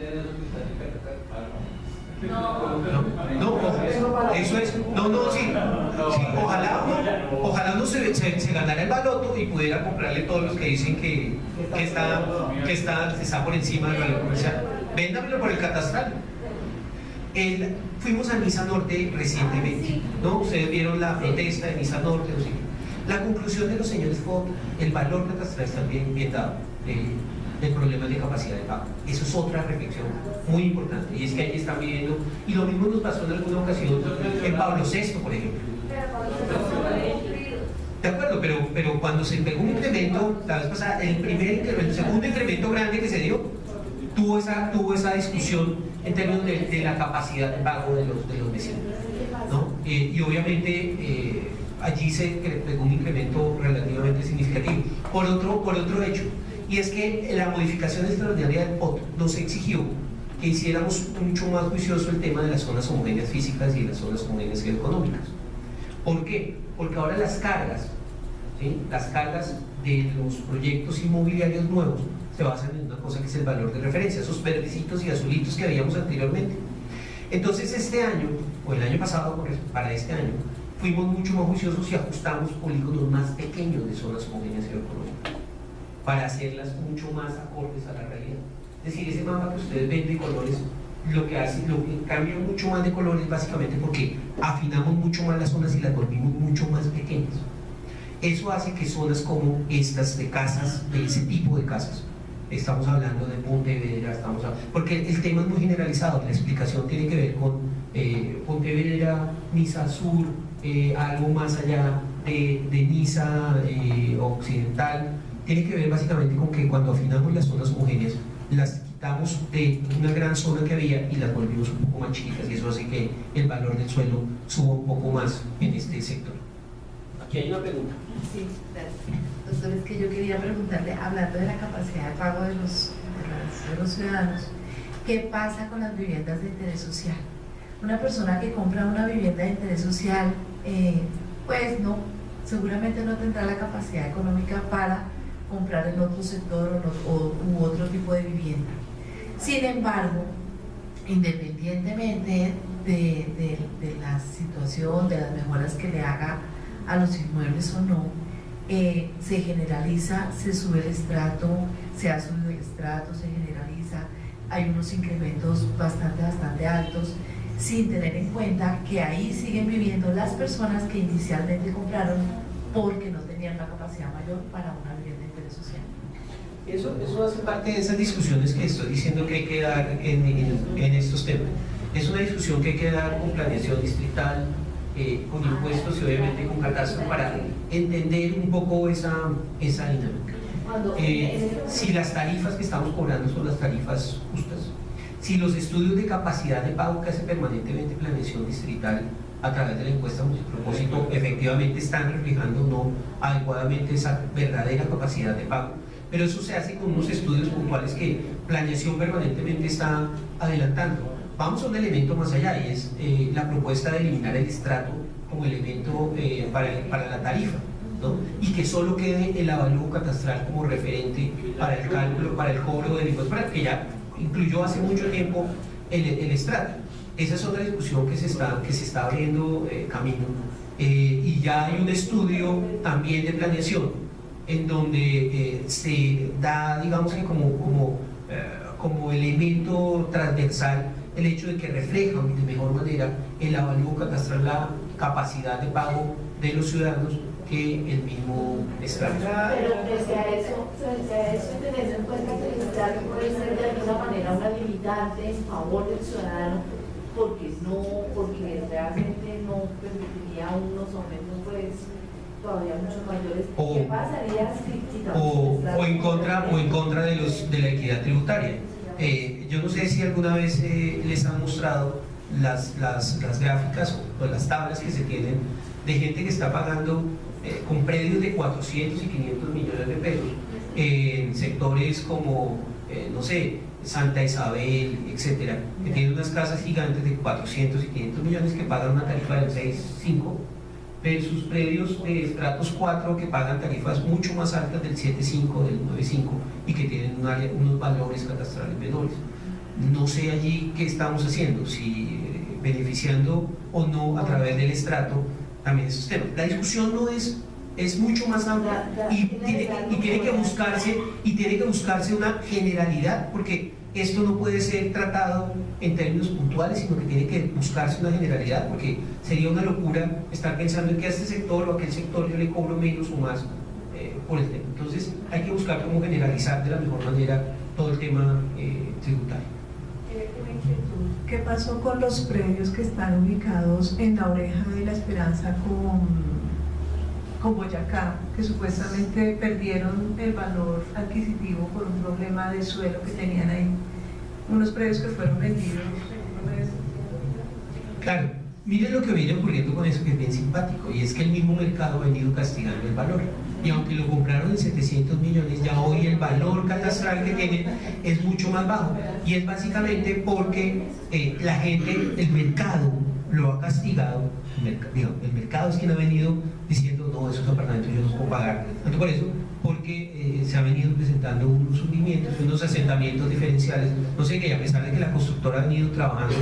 Ojalá uno se ganara el baloto y pudiera comprarle todos los que dicen que está por encima del valor comercial. Véndamelo por el catastral. Fuimos a Niza Norte recientemente, ¿no? Ustedes vieron la protesta de Niza Norte, no sé qué. La conclusión de los señores fue el valor catastral está bien dado. El problema de capacidad de pago. Eso es otra reflexión muy importante, y es que ahí están viviendo, y lo mismo nos pasó en alguna ocasión en Pablo VI, por ejemplo. De acuerdo, pero cuando se pegó un incremento, la vez pasada, el segundo incremento grande que se dio, tuvo esa discusión en términos de la capacidad de pago de los vecinos, ¿no? Y obviamente allí se pegó un incremento relativamente significativo. Por otro hecho, y es que la modificación extraordinaria del POT nos exigió que hiciéramos mucho más juicioso el tema de las zonas homogéneas físicas y de las zonas homogéneas geoeconómicas. ¿Por qué? Porque ahora las cargas, ¿sí?, las cargas de los proyectos inmobiliarios nuevos se basan en una cosa que es el valor de referencia, esos verdecitos y azulitos que habíamos anteriormente. Entonces este año, o el año pasado, para este año, fuimos mucho más juiciosos y ajustamos polígonos más pequeños de zonas homogéneas geoeconómicas, para hacerlas mucho más acordes a la realidad. Es decir, ese mapa que ustedes ven de colores, lo que cambia mucho más de colores básicamente porque afinamos mucho más las zonas y las volvimos mucho más pequeñas. Eso hace que zonas como estas de casas, de ese tipo de casas, estamos hablando de Pontevedra, porque el tema es muy generalizado, la explicación tiene que ver con Pontevedra, Niza Sur, algo más allá de Niza Occidental. Tiene que ver básicamente con que cuando afinamos las zonas homogéneas, las quitamos de una gran zona que había y las volvimos un poco más chicas, y eso hace que el valor del suelo suba un poco más en este sector. Aquí hay una pregunta. Sí, gracias. Doctor, es que yo quería preguntarle, hablando de la capacidad de pago de los ciudadanos, ¿qué pasa con las viviendas de interés social? Una persona que compra una vivienda de interés social, pues no, seguramente no tendrá la capacidad económica para comprar en otro sector u otro tipo de vivienda. Sin embargo, independientemente de la situación, de las mejoras que le haga a los inmuebles o no, se generaliza, se sube el estrato, se ha subido el estrato, se generaliza, hay unos incrementos bastante altos, sin tener en cuenta que ahí siguen viviendo las personas que inicialmente compraron porque no tenían la capacidad mayor para una vivienda de interés social. Eso hace parte de esas discusiones que estoy diciendo que hay que dar en estos temas. Es una discusión que hay que dar con planeación distrital, con impuestos y obviamente con catastro para entender un poco esa dinámica. Si las tarifas que estamos cobrando son las tarifas justas, si los estudios de capacidad de pago que hace permanentemente planeación distrital a través de la encuesta multipropósito efectivamente están reflejando no adecuadamente esa verdadera capacidad de pago, pero eso se hace con unos estudios puntuales que planeación permanentemente está adelantando. Vamos a un elemento más allá, y es la propuesta de eliminar el estrato como elemento para la tarifa, ¿no? Y que solo quede el avalúo catastral como referente para el cálculo, para el cobro del impuesto, para que ya incluyó hace mucho tiempo el estrato. Esa es otra discusión que se está abriendo camino, y ya hay un estudio también de planeación en donde se da, digamos que como elemento transversal el hecho de que refleja de mejor manera el avalúo catastral la capacidad de pago de los ciudadanos que el mismo estrato. Pero pese a eso, teniendo en cuenta que el estrato puede ser de alguna manera una limitante en favor del ciudadano, porque realmente no permitiría unos aumentos pues todavía mucho mayores. ¿Qué pasaría si en contra de la equidad tributaria? Yo no sé si alguna vez les han mostrado las gráficas o las tablas que se tienen de gente que está pagando con predios de 400 y 500 millones de pesos en sectores como, no sé, Santa Isabel, etcétera, que tienen unas casas gigantes de 400 y 500 millones que pagan una tarifa del 6.5, versus predios de estratos 4 que pagan tarifas mucho más altas del 7.5, del 9.5 y que tienen unos valores catastrales menores. No sé allí qué estamos haciendo, si beneficiando o no a través del estrato también esos temas. La discusión no es mucho más amplia y tiene que buscarse una generalidad, porque esto no puede ser tratado en términos puntuales, sino que tiene que buscarse una generalidad, porque sería una locura estar pensando en que a este sector o a aquel sector yo le cobro menos o más por el tema. Entonces hay que buscar cómo generalizar de la mejor manera todo el tema tributario. ¿Qué pasó con los predios que están ubicados en la Oreja de la Esperanza con Boyacá, que supuestamente perdieron el valor adquisitivo por un problema de suelo que tenían ahí? Unos predios que fueron vendidos. Claro, miren lo que viene ocurriendo con eso, que es bien simpático, y es que el mismo mercado ha venido castigando el valor. Y aunque lo compraron en 700 millones, ya hoy el valor catastral que tienen es mucho más bajo. Y es básicamente porque la gente, el mercado lo ha castigado. El mercado es quien ha venido diciendo, no, esos apartamentos yo no puedo pagar. Tanto por eso, porque se han venido presentando unos hundimientos, unos asentamientos diferenciales. No sé qué, a pesar de que la constructora ha venido trabajando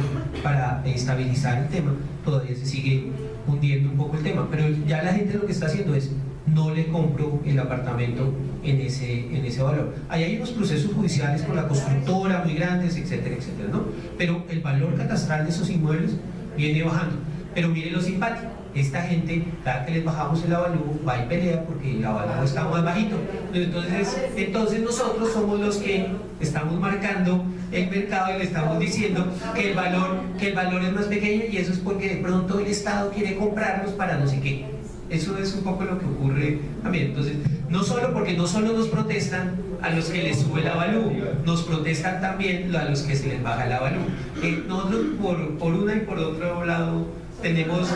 para estabilizar el tema, todavía se sigue hundiendo un poco el tema. Pero ya la gente lo que está haciendo es, no le compro el apartamento en ese valor. Ahí hay unos procesos judiciales con la constructora muy grandes, etcétera, etcétera, ¿no? Pero el valor catastral de esos inmuebles viene bajando. Pero miren lo simpático, esta gente, cada que les bajamos el avalúo, va y pelea porque el avalúo está más bajito. Entonces nosotros somos los que estamos marcando el mercado y le estamos diciendo que el valor es más pequeño, y eso es porque de pronto el Estado quiere comprarlos para no sé qué. Eso es un poco lo que ocurre también. Entonces, no solo nos protestan a los que les sube el avalúo, nos protestan también a los que se les baja el avalúo. Nosotros por una y por otro lado tenemos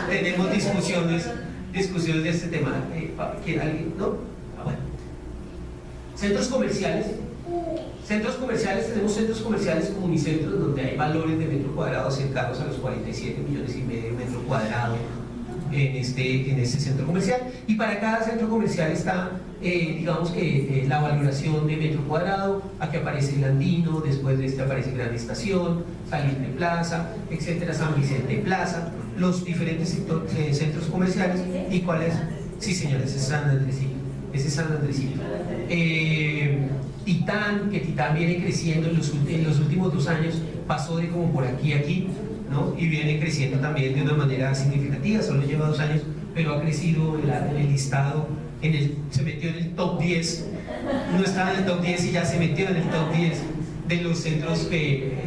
discusiones de este tema. ¿Quiere alguien? ¿No? Bueno. Centros comerciales, tenemos centros comerciales como unicentros donde hay valores de metro cuadrado cercanos a los 47,5 millones de metro cuadrado en este centro comercial, y para cada centro comercial está digamos que la valoración de metro cuadrado. Aquí aparece el Andino, después de este aparece Gran Estación, Saliente Plaza, etcétera, San Vicente Plaza, los diferentes centros comerciales. ¿Y cuál es? Sí, señores, ese es San Andresillo. Titán, que Titán viene creciendo en los últimos 2 años, pasó de como por aquí a aquí, ¿no? Y viene creciendo también de una manera significativa. Solo lleva 2 años, pero ha crecido en el listado, se metió en el top 10, no estaba en el top 10 y ya se metió en el top 10 de los centros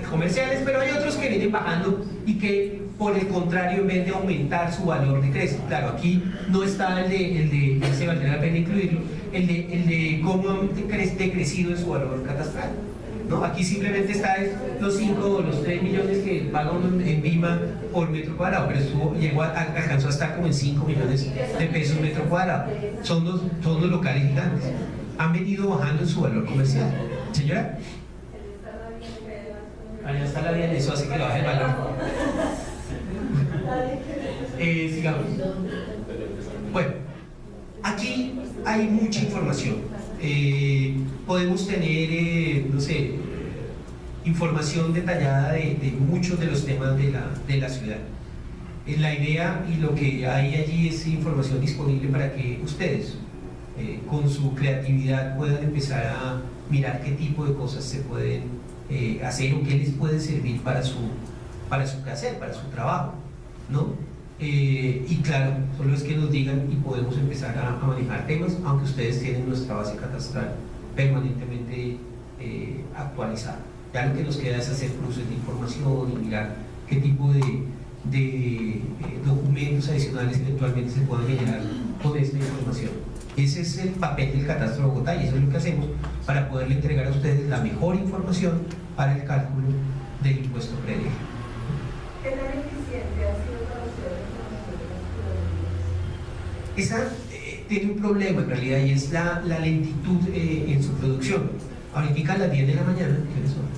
comerciales. Pero hay otros que vienen bajando y que, por el contrario, en vez de aumentar su valor, decrece. Claro, aquí no está el de se valdría la pena incluirlo, el de cómo han decrecido en su valor catastral, ¿no? Aquí simplemente está los 5 o los 3 millones que paga uno en Vima por metro cuadrado, pero alcanzó a estar como en 5 millones de pesos metro cuadrado. Son los locales gigantes. Han venido bajando en su valor comercial. Señora, allá está la vía, eso hace que baje el valor. Sigamos. Bueno, aquí hay mucha información. Podemos tener, no sé, información detallada de muchos de los temas de la ciudad. La idea y lo que hay allí es información disponible para que ustedes con su creatividad puedan empezar a mirar qué tipo de cosas se pueden hacer o qué les puede servir para su quehacer, para su trabajo, ¿no? Y claro, solo es que nos digan y podemos empezar a manejar temas, aunque ustedes tienen nuestra base catastral permanentemente actualizada. Ya lo que nos queda es hacer cruces de información y mirar qué tipo de documentos adicionales eventualmente se puedan generar con esta información. Ese es el papel del Catastro de Bogotá y eso es lo que hacemos para poderle entregar a ustedes la mejor información para el cálculo del impuesto predial. ¿Qué tan eficiente ha sido para ustedes la información de las Esa tiene un problema en realidad y es la lentitud en su producción. Ahorita a las 10 de la mañana, ¿qué son?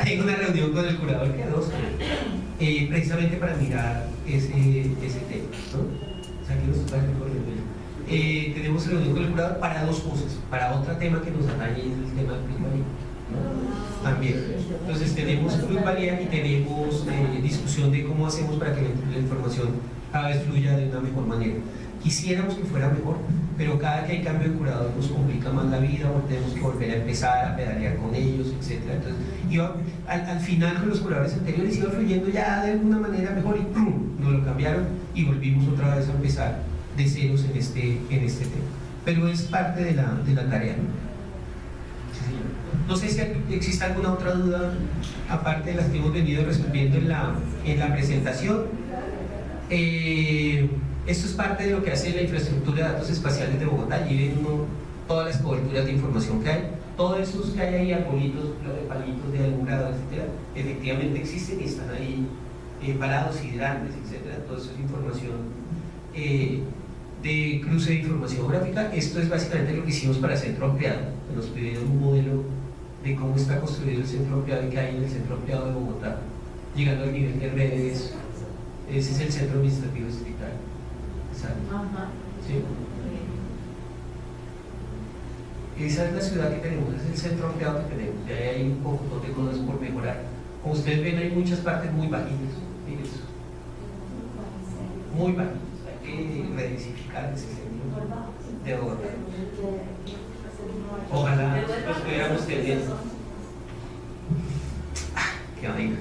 Tengo una reunión con el curador que dos, precisamente para mirar ese tema, ¿no? O sea, que nos está corriendo. Tenemos reunión con el curador para dos cosas, para otro tema que nos atañe, es el tema de plusvalía, ¿no? También. Entonces tenemos plusvalía y tenemos discusión de cómo hacemos para que la información cada vez fluya de una mejor manera. Quisiéramos que fuera mejor, pero cada que hay cambio de curador nos complica más la vida, o tenemos que volver a empezar a pedalear con ellos, etc. Entonces, al final con los curadores anteriores iba fluyendo ya de alguna manera mejor y ¡pum!, nos lo cambiaron y volvimos otra vez a empezar de ceros en este tema. Pero es parte de la tarea. No sé si existe alguna otra duda aparte de las que hemos venido resolviendo en la presentación. Esto es parte de lo que hace la infraestructura de datos espaciales de Bogotá. Allí ven todas las coberturas de información que hay. Todos esos que hay ahí, arbolitos, palitos de alumbrado, etcétera, efectivamente existen y están ahí parados, hidrantes, etcétera. Todo eso es información de cruce de información gráfica. Esto es básicamente lo que hicimos para el centro ampliado. Nos pidieron un modelo de cómo está construido el centro ampliado y qué hay en el centro ampliado de Bogotá, llegando al nivel de redes. Ese es el centro administrativo distrital. ¿Sí? Esa es la ciudad que tenemos, es el centro ampliado que tenemos. Y ahí hay un poco de cosas por mejorar. Como ustedes ven, hay muchas partes muy bajitas. Miren eso. Muy bajitas. Hay que redensificar ese centro de Bogotá. Ojalá los pudiéramos tener. Qué vaina.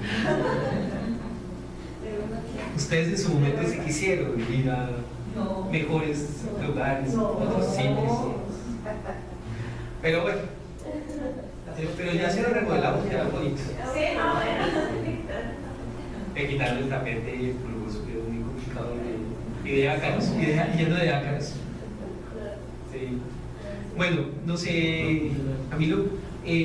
Ustedes en su momento se quisieron ir a mejores lugares, otros sitios. Pero bueno, pero ya se lo remodelamos, ya era bonito. Le quitaron el tapete y el pulgoso, que es muy complicado. Y de ácaros, lleno de ácaros. Sí. Bueno, no sé, Camilo,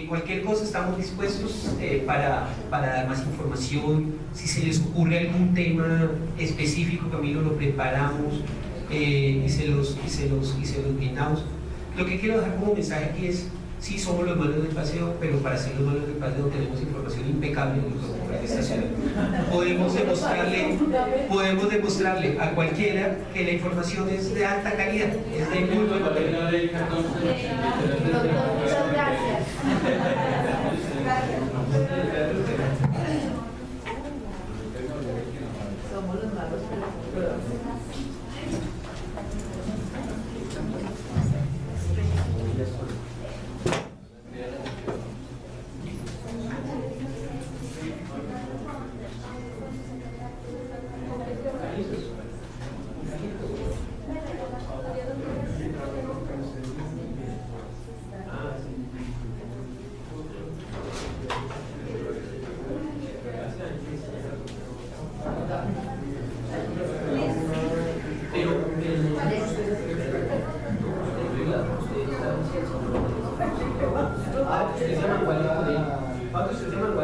cualquier cosa estamos dispuestos para dar más información. Si se les ocurre algún tema específico, Camilo, lo preparamos y se los brindamos. Lo que quiero dejar como mensaje aquí es: sí, somos los malos del paseo, pero para ser los malos del paseo tenemos información impecable de lo que ocurre en esta ciudad. Podemos demostrarle a cualquiera que la información es de alta calidad, es de muy buena calidad. Muchas gracias. Somos los malos, pero ¿Cuántos se llaman?